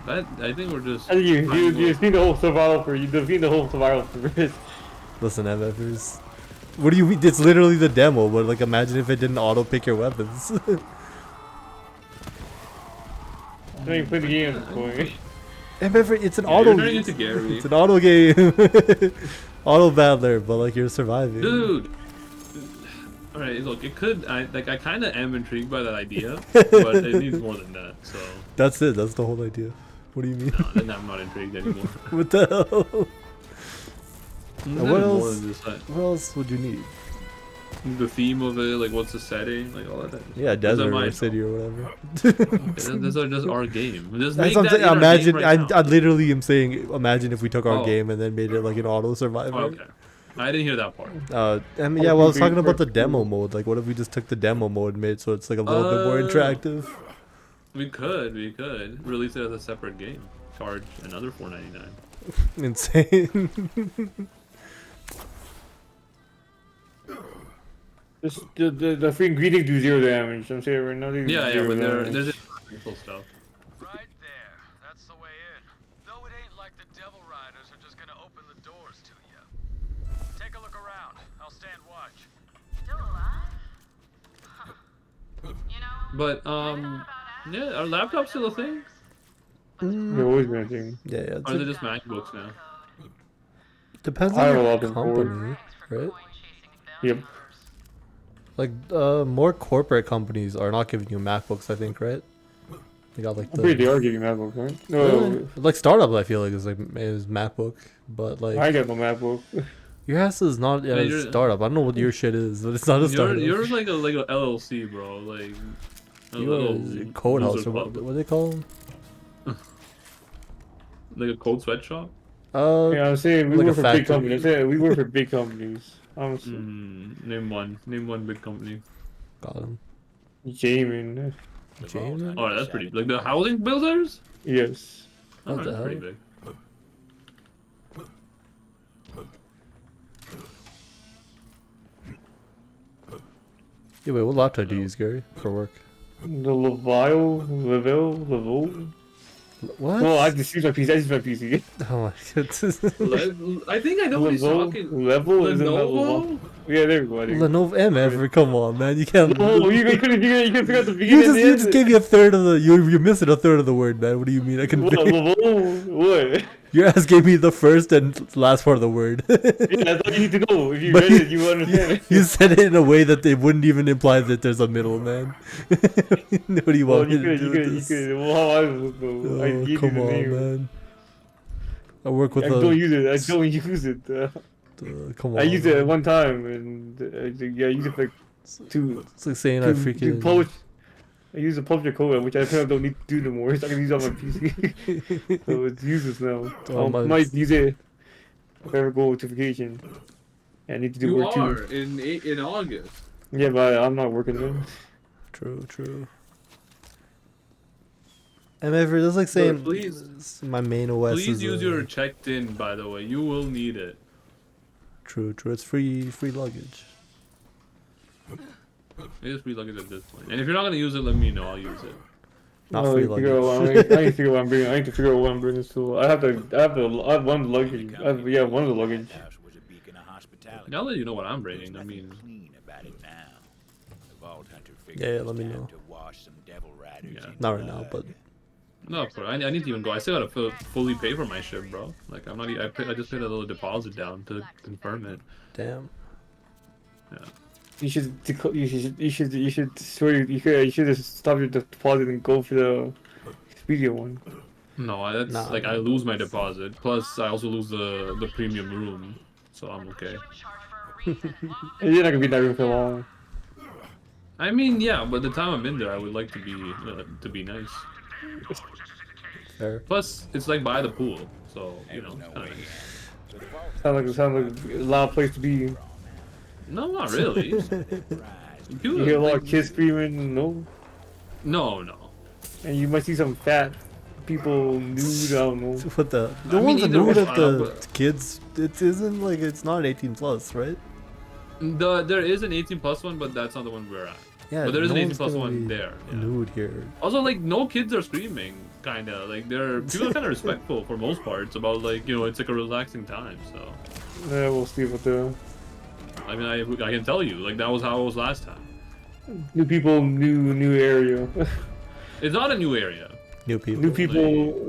I think we're just. I think you just need the whole survival for you. You need the whole survival for this. Listen, MFers. What do you mean? It's literally the demo, but like imagine if it didn't auto pick your weapons. I don't even play the game at this point. MFer, it's an Yeah, auto. you're turning into Gary. It's an auto game. Auto battler, but like you're surviving. Dude. Alright, look, it could. I kind of am intrigued by that idea, but it needs more than that. So. That's it. That's the whole idea. What do you mean? No, then I'm not intrigued anymore. What the hell? There's What more else? than just that. What else would you need? The theme of it, like what's the setting, like all that. Yeah, Those are desert or my- city or whatever. Those are just our game. Just That's make what I'm that saying. in our Imagine, game right now. I literally am saying, imagine if we took our Oh. game and then made it like an auto survivor. Oh, okay. I didn't hear that part. I mean, yeah, well, I was talking about the demo mode. Like, what if we just took the demo mode and made it so it's like a little bit more interactive? We could release it as a separate game. Charge another $4.99. Insane. Just the free ingredients do 0 damage. I'm saying right now they do Yeah, 0 but damage. there's environmental stuff. Right there. That's the way in. Though it ain't like the Devil Riders are just gonna open the doors to you. Take a look around. I'll stand watch. Still alive? Huh. You know, But I thought about Yeah, are laptops still a thing? They've always been a thing. Yeah, yeah. Or is it just MacBooks now? Depends I on have a your lot of them for. company, right? Yep. Like, more corporate companies are not giving you MacBooks, I think, right? They got like I'm pretty the they are giving MacBook, right? No, really? Like startup, I feel like is MacBook, but like I got no MacBook. your ass is not Yeah, a startup. I don't know what your shit is, but it's not a startup. You're like a LLC, bro. Like a You're little a code house loser or what? club. What do they call them? Like a code sweatshop. Yeah, I'm saying we like a work for big factory. companies. I'm saying we work for big companies. Honestly. Name one. Name one big company. Got him. Jamin. Jamin? Oh, that's pretty. Like the housing builders. Yes. Oh, What the that's pretty hell? big. Yeah, wait, what laptop do you use, Gary, for work? The Level. What? Well, I just use my PC. I use my PC. Oh my goodness. I think I know what he's talking. Level isn't that Lenovo? Lenovo? Yeah, there we go. Lenovo MF, come on, man, you can't. Oh, you couldn't figure out the You beginning. just gave me a third of the. You're missing a third of the word, man. What do you mean? I can. What? Your ass gave me the first and last part of the word. Yeah, that's all you need to know. If you But read it, you understand. You said it in a way that it wouldn't even imply that there's a middle, man. What do you want me to do with this? Well, how I would know. I Oh, gave come you the on, name. man. I work with I don't use it. I don't use it. Come on. I used it man. at one time, and yeah, I used it for two. It's like saying I to freaking. publish. I use a publisher code, which I apparently don't need to do no more. So I can use it on my PC. So it's useless now. Oh, I might use it if I ever go to vacation. I need to do You work are too. in August. Yeah, but I'm not working then. True. And ever that's like saying please- my main OS Please is use your checked in. By the way, you will need it. True. It's free luggage. It is free luggage at this point. And if you're not gonna use it, let me know. I'll use it. Not No, free I figure out what luggage. I need to figure out what I'm bringing. I need to figure out what I'm bringing to. I have one of the luggage. One of the luggage. Now that you know what I'm bringing, I mean, Yeah, let me know. yeah. Not right now, but No, of course. I need to even go. I still gotta fully pay for my ship, bro. Like I'm not. I just paid a little deposit down to confirm it. damn. Yeah. You should just stop your deposit and go for the Expedia one. No, that's like I lose my deposit. Plus, I also lose the premium room, so I'm okay. And you're not gonna be in that room for long. I mean, yeah, but the time I'm in there, I would like to be nice. Fair. Plus, it's like by the pool, so you know, it's kind of nice. Sounds like a loud place to be. No, not really. You hear a lot of kids screaming, no? No. And you might see some fat people nude, I don't know. What the I mean, ones that either nude way, at the kids? It isn't like it's not 18 plus, right? There is an 18 plus one, but that's not the one we're at. Yeah, but there is no an 18 one's plus gonna one be there. Yeah. Nude here. Also, like no kids are screaming, kinda. Like people are kind of respectful for most parts about like it's like a relaxing time. So Yeah, we'll see what the I mean, I can tell you like that was how it was last time. new people, new area. It's not a new area. New people.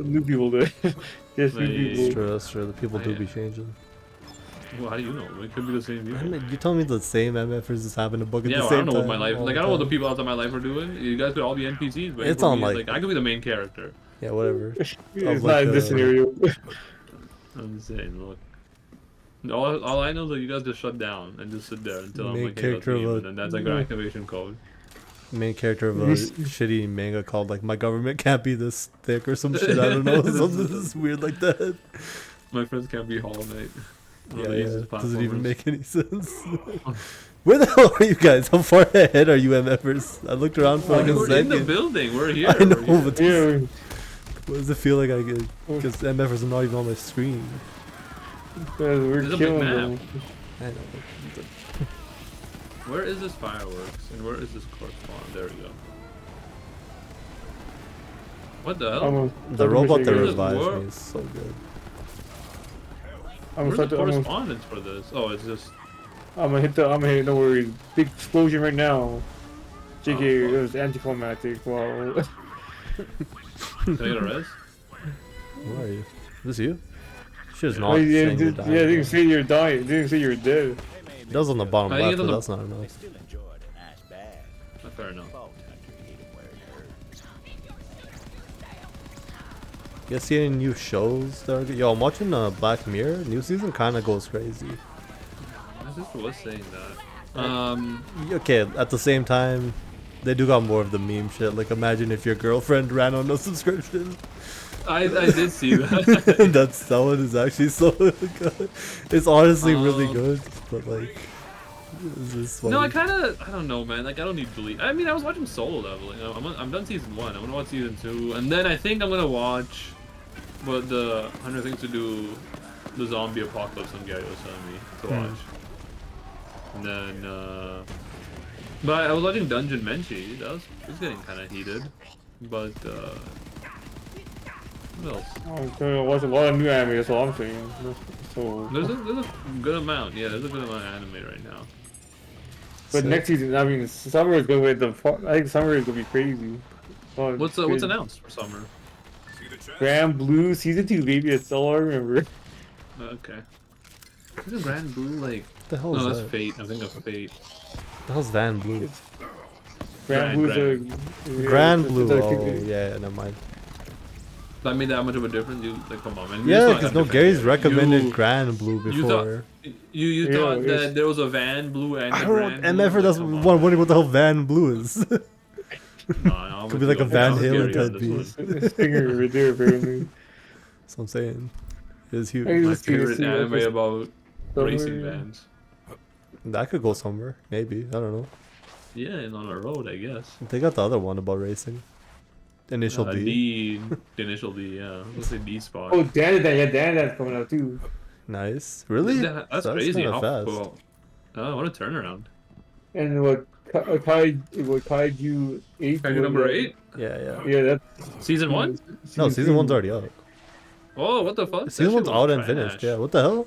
New people there. Yes, new Like- people. That's true. The people do be changing. Well, how do you know? It could be the same I people. mean, you telling me the same MFers just happen to book at Yeah, the well, same I don't know time? what my life all like. the I don't know what the time? people outside my life are doing. You guys could all be NPCs, but It's for on, me, like- I could be the main character. Yeah, whatever. It's Of, not in this scenario. I'm just saying, look. All I know is that you guys just shut down and just sit there until I'm Main like, hey, let's character of leave, a- and then that's like our activation code. Main character of a shitty manga called like "My Government Can't Be This Thick" or some shit. I don't know, something this weird like that. My friends can't be Hollow Knight. One of Yeah, the easiest doesn't even platformers. make any sense. Where the hell are you guys? How far ahead are you MFers? I looked around for like a We're second. in the building. We're here. I know, we're here. but this, what does it feel like I get? Because MFers are not even on my screen. We're There's a big killing map. them. I know. Where is this fireworks and where is this corpse spawn? There we go. What the hell? The robot that Where's revives war- me is so good. I'm Where's the gonna correspondence for this? Oh, it's just. I'm gonna hit. Don't worry. Big explosion right now. JK, it was anticlimactic. Wow. Can I get a res? Where are you? Is this you? She was Oh, not yeah, saying you're dying. yeah, they didn't say you're dying. They didn't say you're dead. That was on the bottom I think left, it but was that's not enough. Still enjoyed a nice bag. Fair enough. Vault Hunter hit him where it hurt. You guys see any new shows that are good? Yo, I'm watching Black Mirror. New season kind of goes crazy. I just was saying that. Okay, at the same time, they do got more of the meme shit. Like, imagine if your girlfriend ran on a subscription. I did see that. That one is actually so good. It's honestly really good, but like, it's just funny. No, I don't know, man. Like, I don't need Bleach. I mean, I was watching Solo Leveling. I'm done season 1. I'm gonna watch season 2, and then I think I'm gonna watch the 100 Things to Do, the zombie apocalypse on Gary was telling me to watch. And then, but I was watching Dungeon Menchie. It was getting kind of heated, but what else? I'm trying to watch a lot of new anime. That's all I'm saying. So. There's a good amount. Yeah, there's a good amount of anime right now. But next season, I mean, summer is going to be I think summer is gonna be crazy. Oh, What's crazy. announced for summer? Grand Blue season 2, baby. That's all I remember. Okay. Isn't Grand Blue like? The hell is no, that's that? Fate. I think that's Fate. The hell's Van Blue? Grand Blue's a Grand it's Blue. a- Oh yeah, never mind. That made that much of a difference. You like, come on, man. Yeah, because no, Gary's recommended You- Grand Blue You thought before. you Yeah, thought it's- that there was a Van Blue and I a don't Grand know. Blue. MF that's Like, come one on. wondering what the hell Van Blue is. No, Could be like a Van Halen type beat. Stinger right there, apparently. That's what I'm saying. It's huge. I My just see this favorite thing anime like about Somewhere, racing yeah. vans. That could go somewhere. Maybe. I don't know. Yeah, and on a road, I guess. They got the other one about racing. Initial D. The initial D, yeah. Let's say D spot. Oh, Dan's coming out too. Nice. Really? That's crazy. kinda How fast. cool. Oh, what a turnaround. And what Kaiju 8? Kaiju number 8? Yeah. Yeah, that's Season 1? No, season 1's already out. Oh, what the fuck? Season That 1's shit out was and finished. trash. Yeah, what the hell?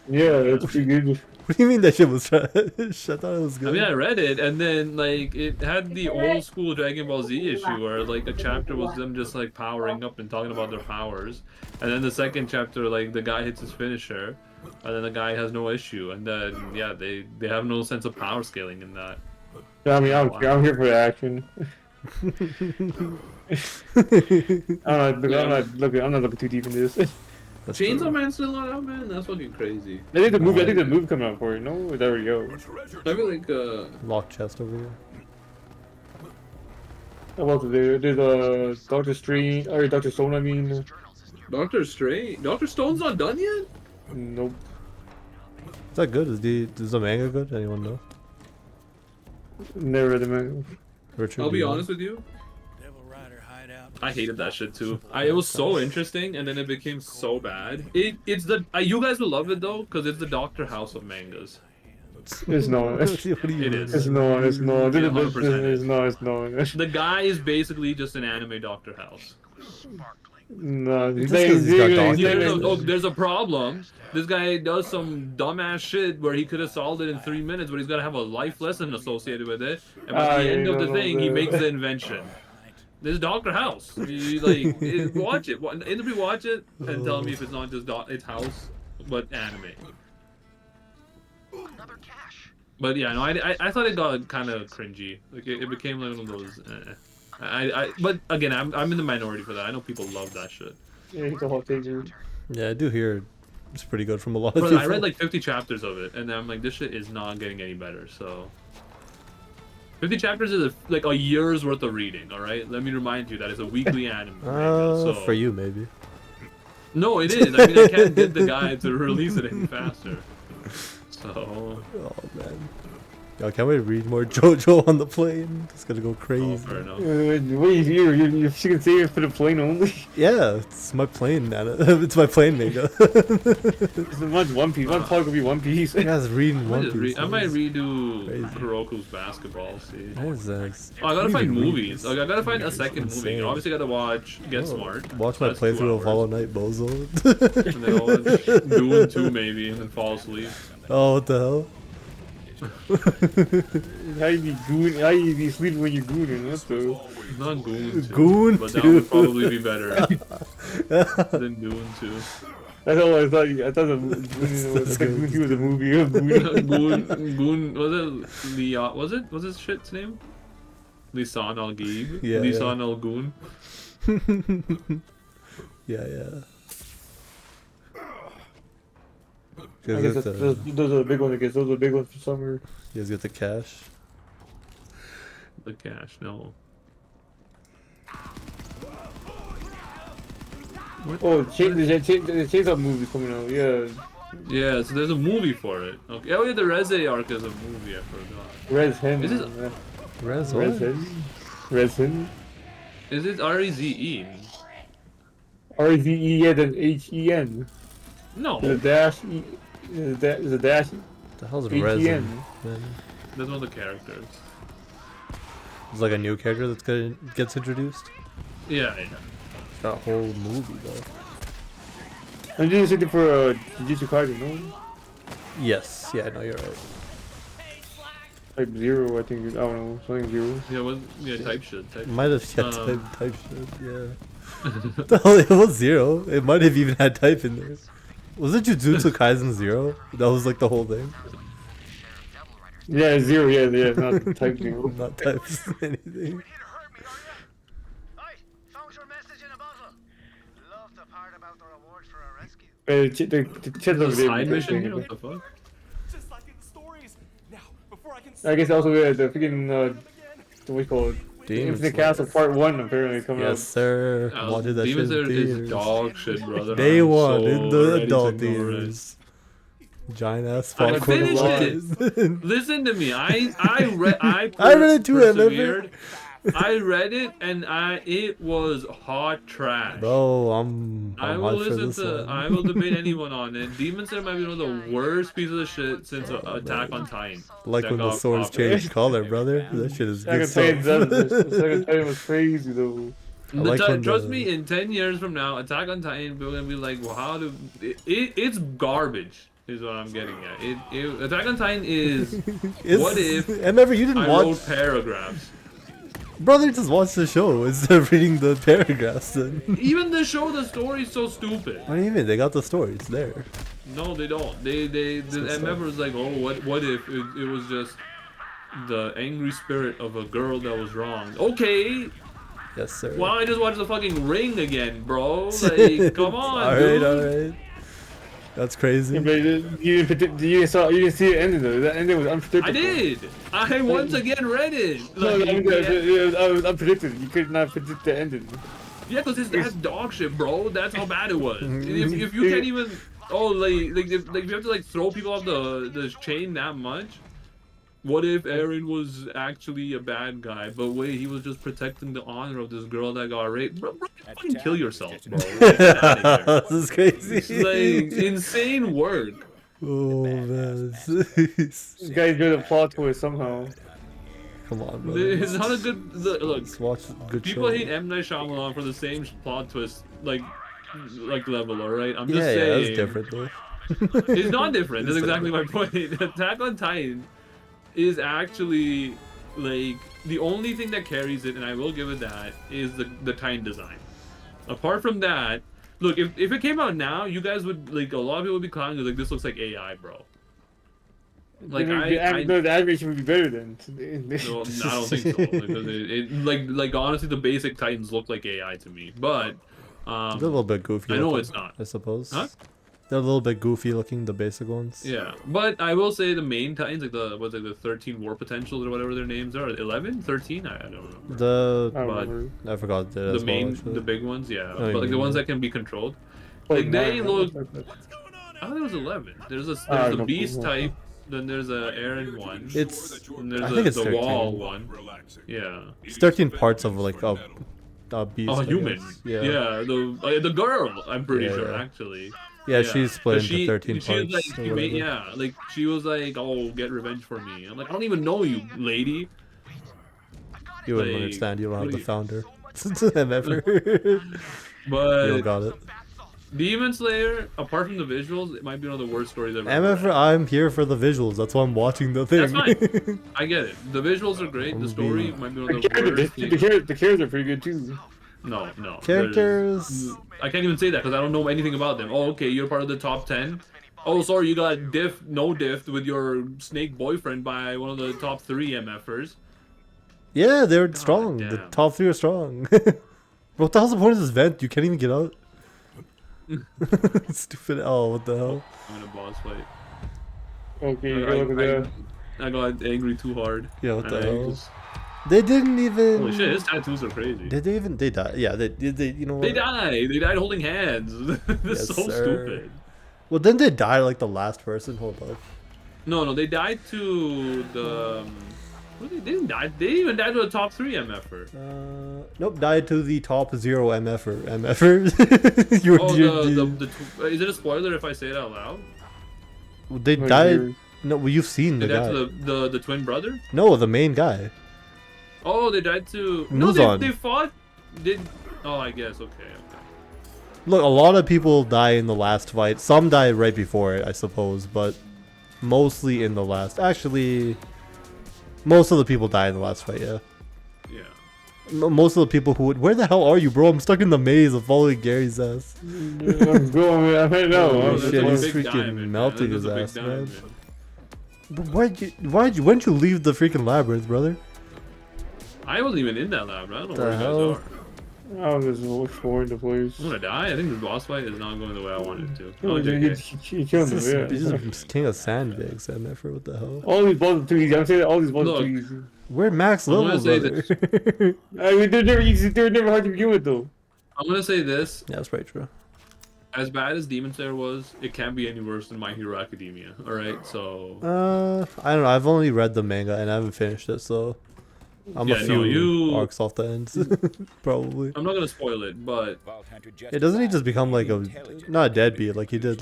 Yeah, that's pretty good. What do you mean that shit was trash? I thought it was good. I mean, I read it, and then, like, it had the old school Dragon Ball Z issue where, like, a chapter was them just, like, powering up and talking about their powers. And then the second chapter, like, the guy hits his finisher, and then the guy has no issue. And then, yeah, they have no sense of power scaling in that. I mean, I'm here for the action. I'm not looking too deep in this. That's Chainsaw true. Man's still not out, man? That's fucking crazy. I think the movie coming out for it. No, it's already out. I feel like, Locked chest over here. Well, there's Doctor Strange, or Doctor Stone, I mean. Doctor Strange? Doctor Stone's not done yet? Nope. Is that good? Is the manga good? Anyone know? Never read the manga. Richard, I'll do be you know? honest with you. Devil Rider hideout. I hated that shit too. It was so interesting, and then it became so bad. It's the you guys will love it though, because it's the Doctor House of mangas. It's not. What do you It mean? is. It's not. It's not. Yeah, 100% It's not. It's not. The guy is basically just an anime Doctor House. No, Just 'cause he's got doctor. There's a problem. This guy does some dumbass shit where he could have solved it in 3 minutes, but he's got to have a life lesson associated with it. And by the end of the thing, he makes the invention. This is Doctor House. Watch it. Interview, watch it, and tell me if it's not just it's House, but anime. But yeah, no, I thought it got kind of cringy. Like it became like one of those. But again, I'm in the minority for that. I know people love that shit. Yeah, it's a hot take, dude. Yeah, I do hear it's pretty good from a lot of But people. I read like 50 chapters of it, and I'm like, this shit is not getting any better. So 50 chapters is like a year's worth of reading. All right, let me remind you that it's a weekly anime. manga, so. For you maybe. No, it is. I mean, I can't get the guy to release it any faster. So. Oh man. Yo, can't wait to read more JoJo on the plane. It's gonna go crazy. Oh, fair enough. Wait, you're can save it for the plane only? Yeah, it's my plane, man. It's my plane manga. One's One Piece. One part will be One Piece. You guys reading One Piece. I might redo Crazy. Kuroko's basketball. See. What is this? Oh, I gotta What do find you mean read movies. this? Like, I gotta find a second movie. Insane. You obviously gotta watch Get Oh, Smart. Watch my That's 2 playthrough of hours. Hollow Knight Bozo. And then I'll watch Dune 2 maybe, and then fall asleep. Oh, what the hell? How you be goon? How you be sleeping when you're gooning? What the? Not Goon 2. Goon But that 2. would probably be better than Goon 2. That's all I thought. I thought Goon 2 was a movie. Goon, was it Leon? Was his shit's name? Lisan Al Gaib? Yeah, Lisan yeah. Al Goon? Yeah. I guess those are the big ones. I guess those are the big ones for summer. You guys get the cash. The cash, no. Oh, the Chainsaw movie's coming out. Yeah. Yeah, so there's a movie for it. Okay. Oh yeah, the Reze arc is a movie. I forgot. Rez Hen. Is it? Rez Hen. Is it R-E-Z-E? R-E-Z-E, yeah, then H-E-N. No. The dash. Is a dash. The hell's H-E-N. resin? Man. That's one of the characters. It's like a new character that gets introduced. Yeah. That whole movie though. I'm doing something for Jujutsu Kaisen, no? Yes. Yeah. No, you're right. Type 0, I think. I don't know. Something 0. Yeah, type shit. Type Might have had type shit. Yeah. The hell, it was 0. It might have even had type in there. Was it Jujutsu Kaisen 0? That was like the whole thing. Yeah, 0. Yeah. Not type 0. Not type anything. The chat over there. Side mission here? What the fuck? I guess also the freaking what you call it? Infinite Castle Part 1 apparently coming out. Yes, sir. Uh, Wanted that Demon shit in Slayer is theaters. dog shit, brother. Day I'm one so in the ready to adult ignore it. theaters. Giant ass I popcorn finished lines. it. Listen to me. I read it too, I remember. persevered. I read it and it was hot trash. Bro, I'm I hot will for listen this to. one. I will debate anyone on it. Demon Slayer might be one of the worst pieces of shit since Attack on Titan. Like when the swords change color, brother. That shit is good Second stuff. Titan was crazy though. Trust me, in 10 years from now, Attack on Titan, we're gonna be like, well, how do it's garbage? Is what I'm getting at. Attack on Titan is. What if? I remember you didn't I watch. wrote paragraphs. Brother, just watch the show instead of reading the paragraphs. Then. Even the show, the story is so stupid. What do you mean? They got the story. It's there. No, they don't. The member was like, oh, what if it was just the angry spirit of a girl that was wrong? Okay. Yes, sir. Why don't I just watch the fucking Ring again, bro? Like, come on, dude. Alright. That's crazy. Yeah, but you didn't see it ending though. That ending was unpredictable. I did. I once again read it. No, Like, it was unpredicted. You could not predict the ending. yeah, because that's dog shit, bro. That's how bad it was. If you can't even, if you have to like throw people off the chain that much. What if Eren was actually a bad guy, but wait, he was just protecting the honor of this girl that got raped? Bro, fucking kill yourself, bro. Get outta here. This is crazy. It's like insane work. Oh man. This guy's doing a plot twist somehow. Come on, bro. It's not a good look. Let's watch good People show. hate M. Night Shyamalan for the same plot twist, like level, alright? I'm just Yeah, saying. that's different though. It's not different. That's It's exactly my point. Attack on Titan is actually like the only thing that carries it, and I will give it that, is the Titan design. Apart from that, look, if it came out now, you guys would like a lot of people would be clowning like this looks like AI, bro. Like the animation would be better then. No, I don't think so. Because like honestly, the basic Titans look like AI to me, but They're a little bit goofy. I know looking, it's not. I suppose. Huh? They're a little bit goofy looking, the basic ones. Yeah, but I will say the main Titans, like the 13 War Potentials or whatever their names are, 11, 13, I don't know. I forgot the big ones, yeah, Oh, but like the yeah. ones that can be controlled, like they look. I thought it was 11. There's the Beast type, then there's a Aaron one. I think it's the 13. Wall one. Yeah. It's 13 parts of like a beast. Oh, I human. guess. Yeah. The girl. I'm pretty sure actually. Yeah, she's split into 13 she was parts. like, she was like, "Oh, get revenge for me." I'm like, "I don't even know you, lady." You wouldn't Like, understand. You don't have what the do founder. MFer. But You don't got it. Demon Slayer, apart from the visuals, it might be one of the worst stories I've ever MF, read. I'm here for the visuals. That's why I'm watching the thing. That's fine. I get it. The visuals are great. The story might be one of the worst. The characters are pretty good too. No. Characters. I can't even say that because I don't know anything about them. Oh, okay, you're part of the top 10. Oh, sorry, you got diffed with your snake boyfriend by one of the top 3 MFers. Yeah, they're strong. The damn. top 3 are strong. What the hell's the point of this vent? You can't even get out. Stupid. Oh, what the hell? I'm in a boss fight. Okay, look at that. I got angry too hard. Yeah, what the And I hell? just- They didn't even. Holy shit, his tattoos are crazy. Did they even? They died. Yeah, they you know what? They died. They died holding hands. This is Yes, so sir. stupid. Well, then they died like the last person. Hold up. No, they died to the. They didn't die. They didn't even died to the top 3 MFer. Nope, died to the top 0 MFer. MFer. Is it a spoiler if I say it out loud? They died. No, well, you've seen They the died guy. to the twin brother? No, the main guy. Oh, they died to. No, Muzan. they fought. Oh, I guess. Okay. Look, a lot of people die in the last fight. Some die right before it, I suppose, but mostly in the last. Actually, most of the people die in the last fight. Yeah. Yeah. Most of the people who would. Where the hell are you, bro? I'm stuck in the maze of following Gary's ass. I'm going. I don't know. Oh, That's shit, a he's big freaking diamond, melting man. his That's a big ass, man. diamond. But when'd you leave the freaking labyrinth, brother? I wasn't even in that lab. I don't know The where you hell? guys are. I was just exploring the place. I'm gonna die. I think the boss fight is not going the way I want it to. Oh, Oh, he killed him. Yeah. He's just king of sandbags, MF. What the hell? All these balls are too easy. I'm saying all these balls are too Look, easy. We're max I'm gonna levels, say brother. I mean, they're never easy. They're never hard to begin with, though. I'm gonna say this. Yeah, that's probably true. As bad as Demon Slayer was, it can't be any worse than My Hero Academia. All right, so. I don't know. I've only read the manga and I haven't finished it, so I'm a few arcs off the ends, probably. I'm not gonna spoil it, but It doesn't he just become like a not a deadbeat? Like he did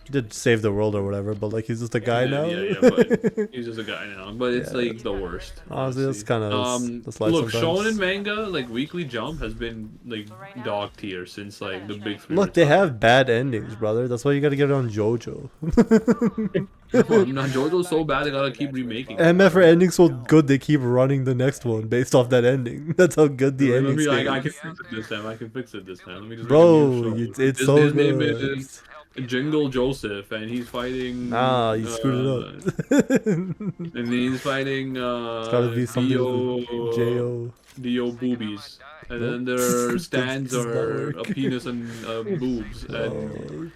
he did save the world or whatever, but like he's just a guy now. Yeah, but he's just a guy now. But it's Yeah. like the worst. Honestly, that's kind of that's life Look, sometimes. Shonen manga, like Weekly Jump, has been like dog tier since like the big 3. Look, they have bad endings, brother. That's why you gotta get it on JoJo. Now JoJo's so bad they gotta keep remaking. it. MF are endings so good they keep running the next one based off that ending. That's how good the ending is. I can fix it this time. I can fix it this time. Let me just Bro, make a new show. it's His so name good. is Jingle Joseph, and he's fighting. Nah, you screwed it up. And he's fighting. It's gotta be something with J-O. Dio boobies, and then Nope. their stands Does not are a work. penis and boobs, and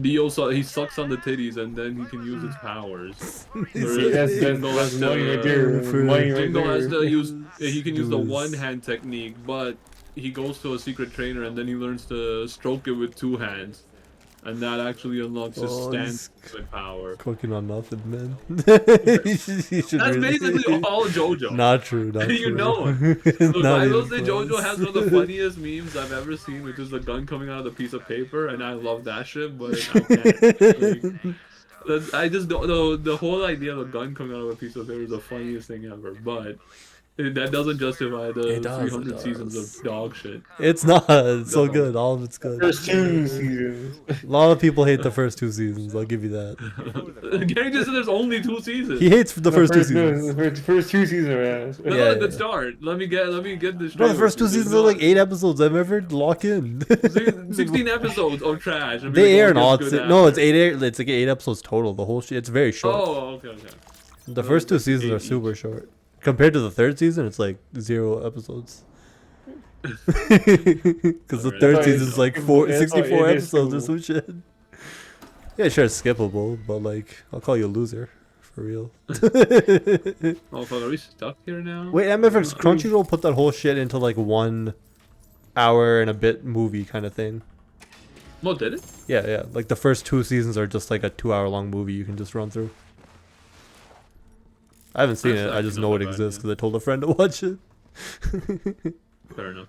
Dio he sucks on the titties, and then he can use his powers. That's Jingle has money right to, there. Money right Jingle has there. to use. He can use the Dudes. one hand technique, but he goes to a secret trainer, and then he learns to stroke it with 2 hands. And that actually unlocks his Oh, stance with power. Cooking on nothing, man. You should That's really- basically all JoJo. Not true, not You true. know it. It's Look, not I will even say close. JoJo has one of the funniest memes I've ever seen, which is the gun coming out of the piece of paper, and I love that shit, but I can't. I just don't know. The whole idea of a gun coming out of a piece of paper is the funniest thing ever, but that doesn't justify the It does, 300 it seasons does. of dog shit. It's not. It's so No. good. All of it's good. First 2 seasons. A lot of people hate the first 2 seasons. I'll give you that. Gary just said there's only 2 seasons. He hates the first 2 seasons. The first 2 seasons are ass. That's Yeah, not a good yeah. start. Let me get this. Bro, the straight first 2 with you. seasons are like 8 episodes. I've ever lock in. 16 episodes of trash. and They we air go an get odd. good No, after. it's like 8 episodes total. The whole shit. It's very short. Oh, okay. The first 2 seasons are super short. Compared to the 3rd season, it's like 0 episodes. Because the Alright. 3rd season is like Yeah, it's 64 it is episodes or skippable. some shit. Yeah, sure, it's skippable, but like, I'll call you a loser. For real. Oh, fuck, are we stuck here now? Wait, MFX Crunchyroll put that whole shit into like 1 hour and a bit movie kind of thing. What did it? Yeah. Like the first 2 seasons are just like a 2-hour long movie you can just run through. I haven't seen That's it. I just actually know not it that bad, exists yeah. because I told a friend to watch it. Fair enough.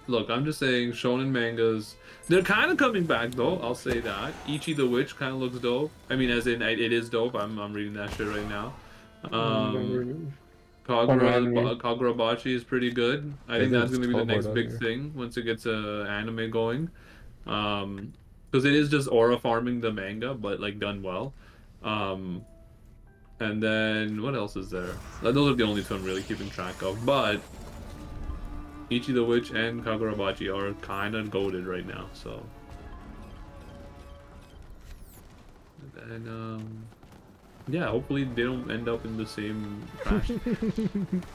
Look, I'm just saying, shonen mangas, they're kind of coming back though. I'll say that. Ichi the Witch kind of looks dope. I mean, as in it is dope. I'm reading that shit right now. Kagurabachi is pretty good. I think that's gonna be the next big thing once it gets anime going. because it is just aura farming the manga, but like done well. And then what else is there? Those are the only two I'm really keeping track of. But Ichi the Witch and Kagurabachi are kind of goated right now. So, and then yeah, hopefully they don't end up in the same trash.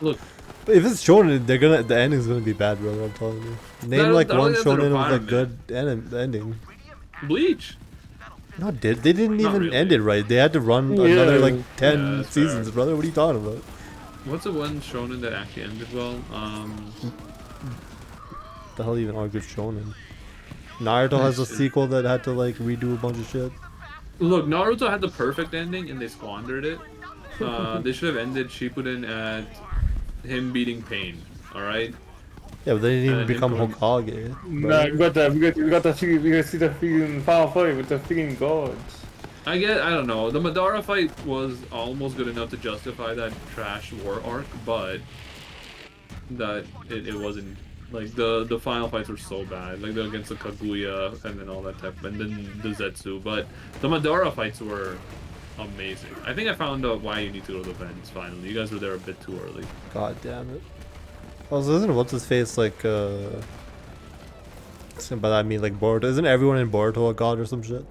Look, If it's shonen, the ending's gonna be bad, bro. I'm telling you. Name like one shonen with a good ending. Bleach. No, they didn't Not even really. end it right. They had to run another like 10 Yeah, that's seasons, fair. brother. What are you talking about? What's the one shonen that actually ended well? The hell even are good shonen? Naruto has a sequel that had to like redo a bunch of shit. Look, Naruto had the perfect ending and they squandered it. They should have ended Shippuden at him beating Pain. All right. Yeah, but they didn't even And become him going- Hokage. Nah, we got to see the freaking final fight with the freaking gods. I don't know. The Madara fight was almost good enough to justify that trash war arc, but that it wasn't. Like the final fights were so bad, like against the Kaguya and then all that type, and then the Zetsu. But the Madara fights were amazing. I think I found out why you need to go to the vents finally. You guys were there a bit too early. God damn it. I was listening to what's his face like by that I mean like Boruto. Isn't everyone in Boruto a god or some shit?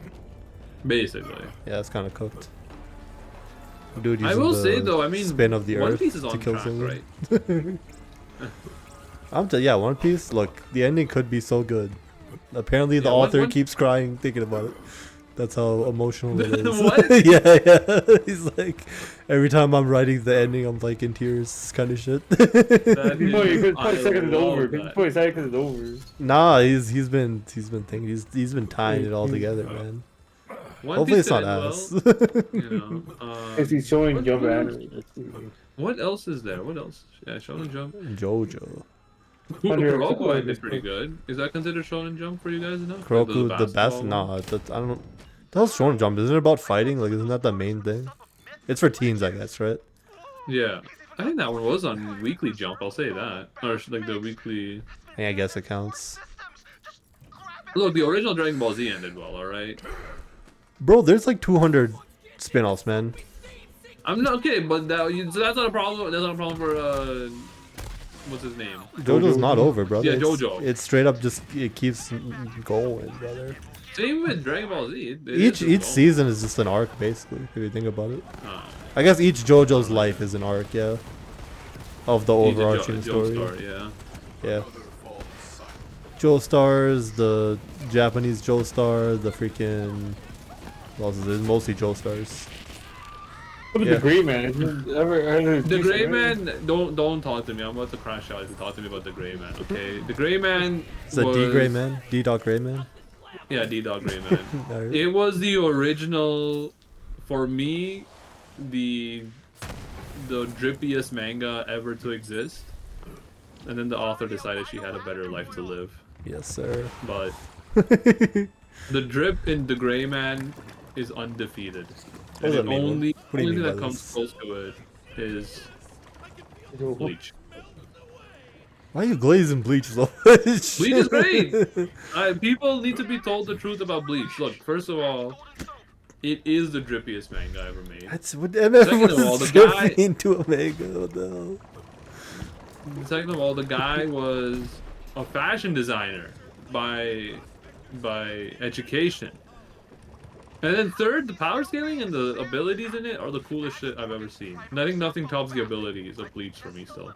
Basically. Yeah, it's kind of cooked. Dude, I using will the say though, I mean, spin of the One earth Piece is to on kill track, someone. right? Yeah, One Piece. Look, the ending could be so good. Apparently, the Yeah, author one- keeps crying thinking about it. That's how emotional it is. What? Yeah. He's like, every time I'm writing the ending, I'm like in tears, kind of shit. That It's I probably second it's love over. that. It's probably second it's over. Nah, he's been thinking. He's been tying it all together, man. One Hopefully, Piece it's not did ass. well, you know. Because he's showing what- Jump what anime. else- What else is there? What else? Yeah, Shonen Jump. Jojo. Kuroko ended pretty good. Is that considered Shonen Jump for you guys enough? Kroku, the best. basketball Nah, one? I don't know. The hell's Shonen Jump? Isn't it about fighting? Like, isn't that the main thing? It's for teens, I guess, right? Yeah, I think that one was on Weekly Jump. I'll say that, or like the weekly. Yeah, I guess it counts. Look, the original Dragon Ball Z ended well. All right. Bro, there's like 200 spin-offs, man. I'm not okay, but so that's not a problem. That's not a problem for what's his name? JoJo's not over, brother. Yeah, It's- JoJo. It's straight up just it keeps going, brother. Same with Dragon Ball Z. Each season is just an arc, basically, if you think about it. Oh. I guess each JoJo's life is an arc, yeah. Of the Each overarching story. yeah. Yeah. Joestars, the Japanese Joestar, the freaking... What else is it? It's mostly Joestars. What about the Gray Man? The Gray Man, don't talk to me. I'm about to crash out if you talk to me about the Gray Man, okay? The Gray Man Is that was... D Gray Man? D Dot Gray Man? Yeah, D-Dog Gray Man. Alright. It was the original, for me, the drippiest manga ever to exist. And then the author decided she had a better life to live. Yes, sir. But the drip in The Gray Man is undefeated. What And does the that mean? only What do you mean thing that by comes this? close to it is Bleach. Why are you glazing Bleach so much? Bleach is great! People need to be told the truth about Bleach. Look, first of all, it is the drippiest manga ever made. That's what Second of all, everyone's the guy... dripping into a manga. What the hell? Second of all, the guy was a fashion designer by education. And then third, the power scaling and the abilities in it are the coolest shit I've ever seen. And I think nothing tops the abilities of Bleach for me still.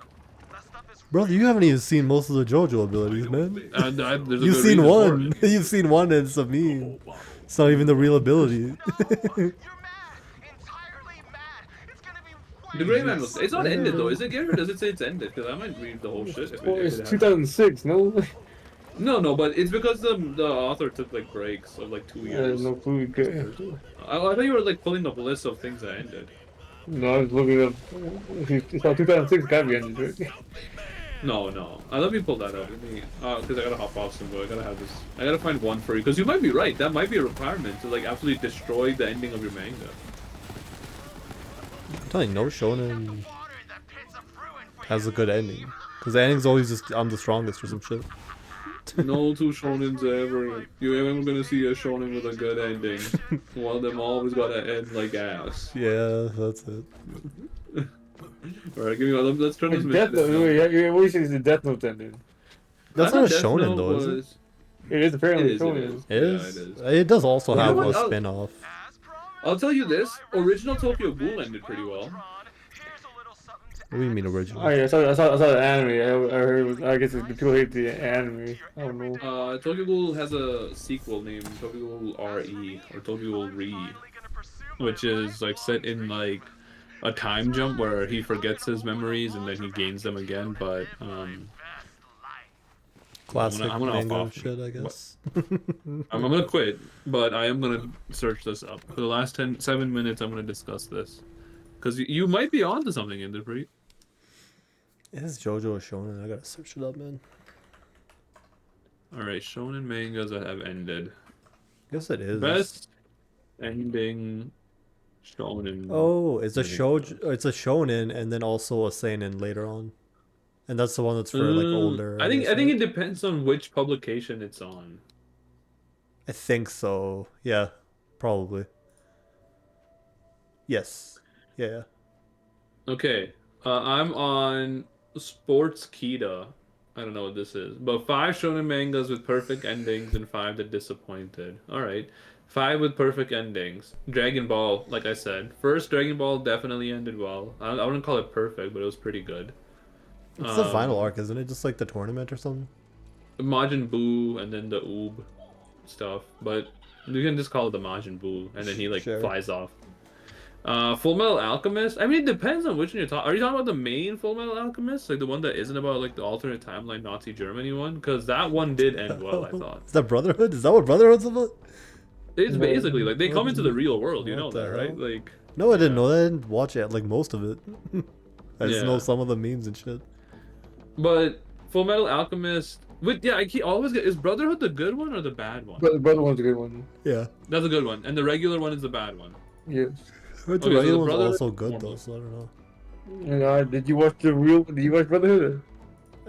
Brother, you haven't even seen most of the JoJo abilities, man. There's a You've good seen reason for one. it. You've seen one and it's a meme. It's not even the real ability. The Gray Man was... It's not ended though, is it, Gary? Or does it say it's ended? Because I might read the whole shit. If Well, it it's had- 2006, no? No, but it's because the author took like breaks of like 2 I years. have no clue. I thought you were like pulling up a list of things that ended. No, I was looking up. It's 2006, gotta be ended, right? No. Let me pull that up. Because I gotta hop off soon, but I gotta have this. I gotta find one for you. Because you might be right. That might be a requirement to like absolutely destroy the ending of your manga. I'm telling you, no shonen has a good ending. Because the ending's always just, I'm the strongest or some shit. No two shonens ever. You ain't gonna see a shonen with a good ending. One of them always gotta end like ass. Yeah, that's it. Alright, give me one. Let's turn this Death mission Note. in. Yeah, what do you say is the Death Note ending? That's I not a thought Death shonen Note though, is it? was- It is apparently It is. shonen. It is? Yeah, it is. It does also You know have what? a spin-off. I'll tell you this: original Tokyo Ghoul ended pretty well. What do you mean original? Oh yeah, I saw the anime. I heard. I guess the people hate the anime. I don't know. Tokyo Ghoul has a sequel named Tokyo Ghoul RE or Tokyo Ghoul Re, which is like set in like a time jump where he forgets his memories and then he gains them again. But Classic I'm gonna manga off. shit, I guess. I'm gonna quit, but I am gonna search this up. For the last 7 minutes, I'm gonna discuss this because you might be onto something, Inderpreet. Is JoJo a shonen? I gotta search it up, man. All right, shonen mangas that have ended. Guess it is. Best ending shonen. Oh, it's a It's a shonen, and then also a seinen later on, and that's the one that's for like older. I think guess, I think right? it depends on which publication it's on. I think so. Yeah, probably. Yes. Yeah. Okay, I'm on Sports Kita. I don't know what this is, but 5 shonen mangas with perfect endings and 5 that disappointed. All right, 5 with perfect endings. Dragon Ball, like I said, first Dragon Ball definitely ended well. I wouldn't call it perfect, but it was pretty good. It's the final arc, isn't it? Just like the tournament or something. Majin Buu and then the Oob stuff, but you can just call it the Majin Buu, and then he like Sure. flies off. Full Metal Alchemist. I mean, it depends on which one you're talking. Are you talking about the main Full Metal Alchemist, like the one that isn't about like the alternate timeline Nazi Germany one? Because that one did end well, I thought. Is that Brotherhood? Is that what Brotherhood's about? It's basically like they come into the real world. You know What the that, right? hell? Like, No, I didn't know that. I didn't watch it, like most of it. I just Yeah. know some of the memes and shit. but Full Metal Alchemist. I always get, is Brotherhood the good one or the bad one? Brother one's a good one. Yeah. That's a good one, and the regular one is the bad one. Yes. But the Okay, so regular the one's Brotherhood- also good though, so I don't know. Did you watch Did you watch Brotherhood?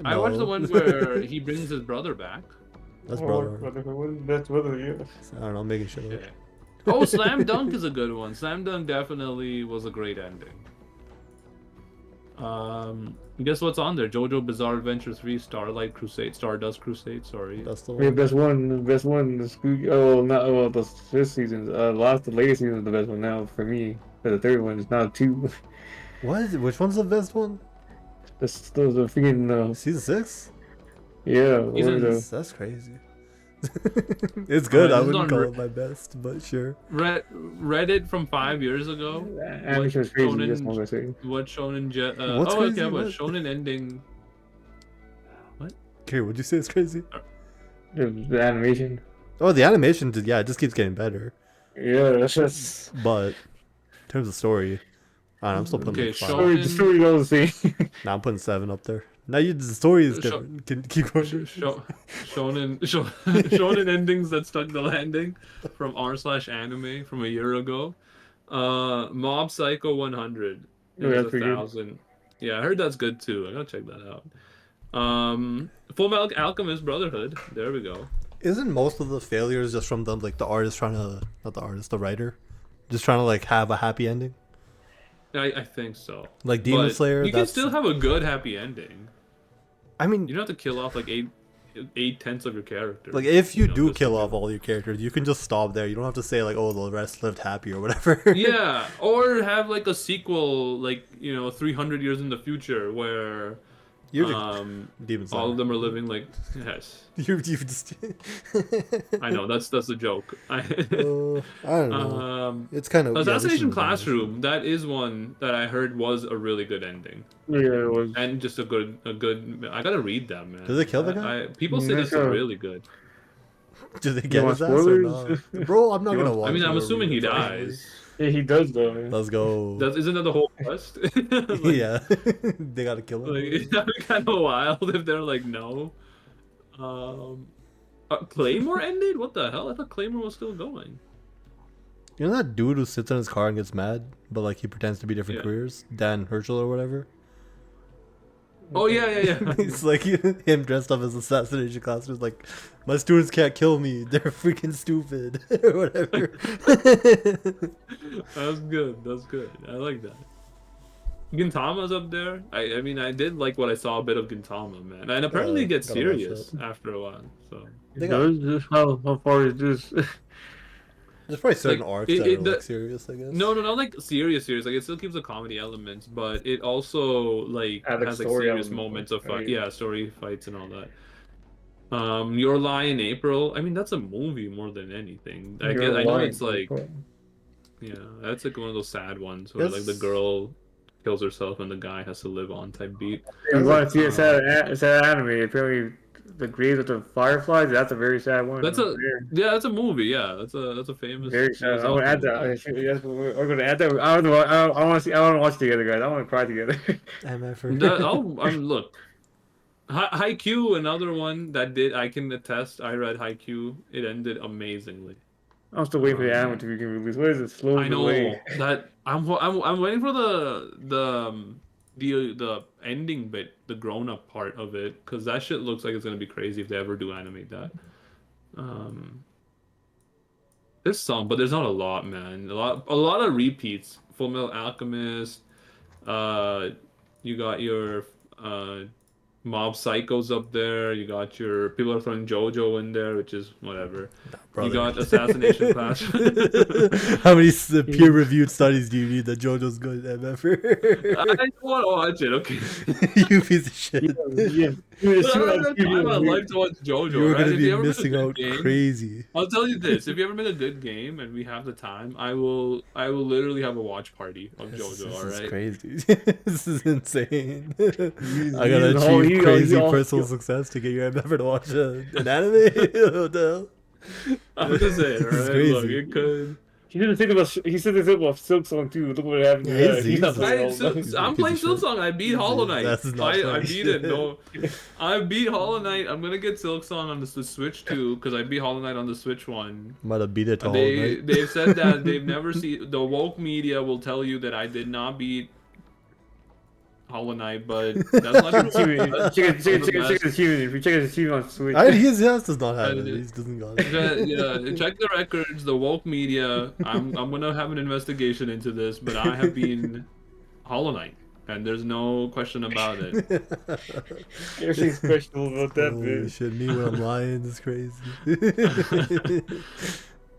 I watched the No. one where he brings his brother back. That's Oh, Brotherhood. That's Brotherhood. Yeah. I don't know, I'm making shit up. Yeah. Oh, Slam Dunk is a good one. Slam Dunk definitely was a great ending. Guess what's on there? JoJo Bizarre Adventure 3, Stardust Crusade. Sorry. That's the Yeah, one. best one. The this season. The latest season is the best one now for me. For the third one, it's now 2. What is it? Which one's the best one? Those are freaking. Season 6? Yeah. That's crazy. It's good. I this is wouldn't on call Re- it my best, but sure. Reddit from 5 years ago. Animation is crazy. That's what I'm gonna say. What shonen What's crazy? okay, but What? shonen ending. Okay, what'd you say is crazy? The animation. Oh, the animation, yeah, it just keeps getting better. Yeah, that's just. But in terms of story, I don't know, I'm still putting Okay, like 5. shonen- The story goes the same. Nah, I'm putting 7 up there. Now the story is Sho- different. Can keep going. Shonen endings that stuck the landing from r/anime from a year ago. Mob Psycho 100. It Oh, was that's pretty good. 1,000. Yeah, I heard that's good too. I gotta check that out. Full Metal Alchemist Brotherhood. There we go. Isn't most of the failures just from the artist trying to, not the artist, the writer, just trying to like have a happy ending? I think so. Like Demon But Slayer, you can that's- still have a good happy ending. I mean, You don't have to kill off like 8/10 of your character. like if you do just- kill off all your characters, you can just stop there. You don't have to say like, oh, the rest lived happy or whatever. Yeah, or have like a sequel, like 300 years in the future, where You're Demon Slayer. all of them are living like yes. You just. I know that's a joke. I don't know. It's kind of Assassination Classroom. That is one that I heard was a really good ending. Yeah, it was. And just a good. I gotta read them, man. Did they kill the guy? People say this is really good. Do they get want his ass or spoilers? not? Bro, I'm not gonna watch. I mean, it I'm or assuming read he it, probably. dies. Yeah, he does though. Let's go. Isn't that the whole quest? Yeah, they gotta kill him. Like, that'd be kind of wild if they're like, no. Claymore ended? What the hell? I thought Claymore was still going. You know that dude who sits in his car and gets mad, but like he pretends to be different Yeah. careers? Dan Herschel or whatever? Oh yeah, yeah, yeah. It's like him dressed up as assassination class. It's like, my students can't kill me. They're freaking stupid or whatever. That's good. That's good. I like that. Gintama's up there. I mean, I did like what I saw a bit of Gintama, man. And apparently it gets gotta watch serious that. after a while. So They got, How far is this? there's probably certain like, arcs that are like serious, I guess. no, not like serious. Like it still keeps the comedy elements, but it also like Add, like, has like story serious elements, moments of right? yeah, story fights and all that. Your Lie in April. I mean, that's a movie more than anything. I You're guess I know lying, it's like bro. yeah, that's like one of those sad ones where like the That's- girl kills herself and the guy has to live on type beat. You want to see a sad anime? Apparently, the Graves of the Fireflies. That's a very sad one. That's a yeah, that's a movie. Yeah, that's a famous. Very sad. famous I'm gonna add movie. that. Yes, we're gonna add that. I don't know. I want to see. I want to watch it together, guys. I want to cry together. Look, Haikyuu, another one that did. I can attest. I read Haikyuu. It ended amazingly. I'm still waiting for the anime to be released. What is it? Slow I know delay. that I'm waiting for the ending bit, the grown up part of it, because that shit looks like it's gonna be crazy if they ever do animate that. There's some, but there's not a lot, man. A lot of repeats. Full Metal Alchemist. You got your Mob Psychos up there. You got your people are throwing JoJo in there, which is whatever. You got Assassination Class. How many peer-reviewed studies do you need that JoJo's good at ever? I don't want to watch it. Okay. You piece of shit. Yeah. But I don't have time in my life to watch JoJo. You're right? gonna If be you ever make a missing good out game- crazy. I'll tell you this: if you ever make a good game and we have the time, I will literally have a watch party of JoJo. This All is right. crazy. This is insane. I gotta he's all- achieve he- crazy he all- personal success to get your member to watch an anime. What the hell? I'm just saying, all This is right? Look, crazy. it could. He didn't think about. He said this about Silk Song too. Look what happened. Yeah, He's not playing all night. I'm playing Silksong. I beat Hollow Knight. That's not I funny. beat it. No, I beat Hollow Knight. I'm gonna get Silksong on the Switch too because I beat Hollow Knight on the Switch one. Might have beat it to Hollow Knight. They've said that they've never seen the woke media will tell you that I did not beat Hollow Knight, but that's not true. Check his achievement. If you check his achievement on Switch. His does not have it. He doesn't got it. Yeah, check the records. The woke media. I'm gonna have an investigation into this, but I have been Hollow Knight, and there's no question about it. Everything's questionable about that Holy bit. shit, me when I'm lying is crazy.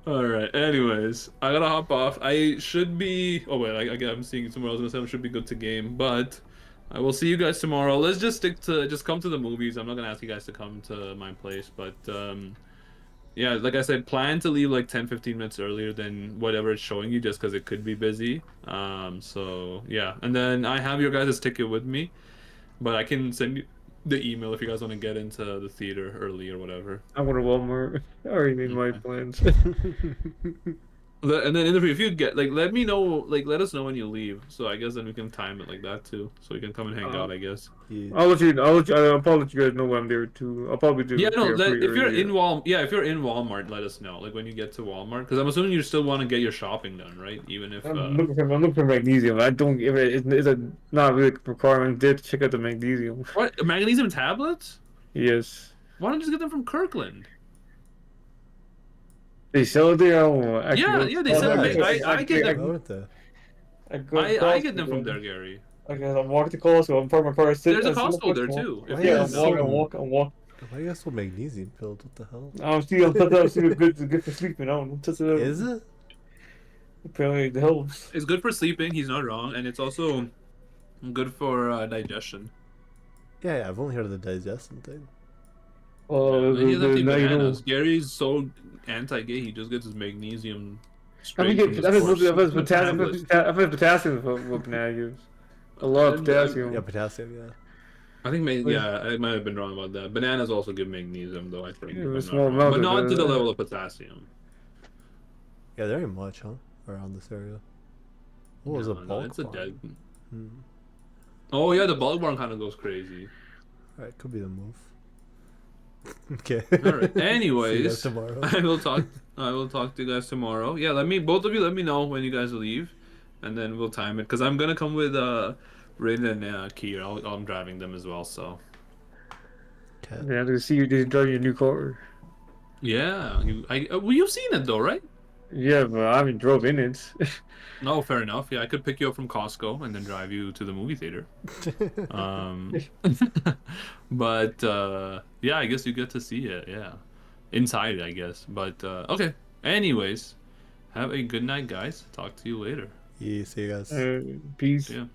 All right. Anyways, I gotta hop off. I should be. Oh wait, I'm seeing somewhere else. I should be good to game, but I will see you guys tomorrow. Let's just come to the movies. I'm not gonna ask you guys to come to my place, but yeah, like I said, plan to leave like 10-15 minutes earlier than whatever it's showing you, just because it could be busy. So yeah, and then I have your guys' ticket with me, but I can send you the email if you guys want to get into the theater early or whatever. I'm going to Walmart. I already made my plans. And then interview if you get let me know, let us know when you leave, so I guess then we can time it like that too, so we can come and hang out, I guess. I'll probably let you guys know when I'm there too. I'll probably do. Yeah, no. if If you're in Walmart, let us know. Like when you get to Walmart, because I'm assuming you still want to get your shopping done, right? Even if I'm looking for magnesium. I don't. If it's a not really a requirement. Did check out the magnesium. What, magnesium tablets? Yes. Why don't you just get them from Kirkland? They sell it there. Yeah, they sell them. I get them. I get them from there, there, Gary. Okay, I'm walking to Costco. I'm parking my car. There's a Costco there too. Yeah, I'm walking. Why you got so magnesium filled? What the hell? I'm still good for sleeping. I don't know. Test it out. Is it? Apparently it helps. It's good for sleeping. He's not wrong, and it's also good for digestion. Yeah, I've only heard of the digestion thing. He doesn't have to eat bananas. Gary's so anti-gay. He just gets his magnesium. I've had potassium for bananas. A lot of potassium. Yeah, potassium. Yeah. I think I might have been wrong about that. Bananas also give magnesium, though. I think, Yeah, but not to the level of potassium. Yeah, there ain't much, huh? Around this area. What was a bulk It's a farm? dead. Hmm. Oh yeah, the bulk barn kind of goes crazy. Alright, could be the move. Okay. Alright. Anyways, See you guys tomorrow. I will talk to you guys tomorrow. Yeah, both of you let me know when you guys leave, and then we'll time it. Cause I'm gonna come with Raiden and Kier, I'm driving them as well. So Yeah, to see you driving your new car. yeah, well, you've seen it though, right? Yeah, but I haven't drove in it. No, fair enough. Yeah, I could pick you up from Costco and then drive you to the movie theater. But yeah, I guess you get to see it. Yeah, inside, I guess. But okay. Anyways, have a good night, guys. Talk to you later. Yeah, see you guys. Peace. Yeah.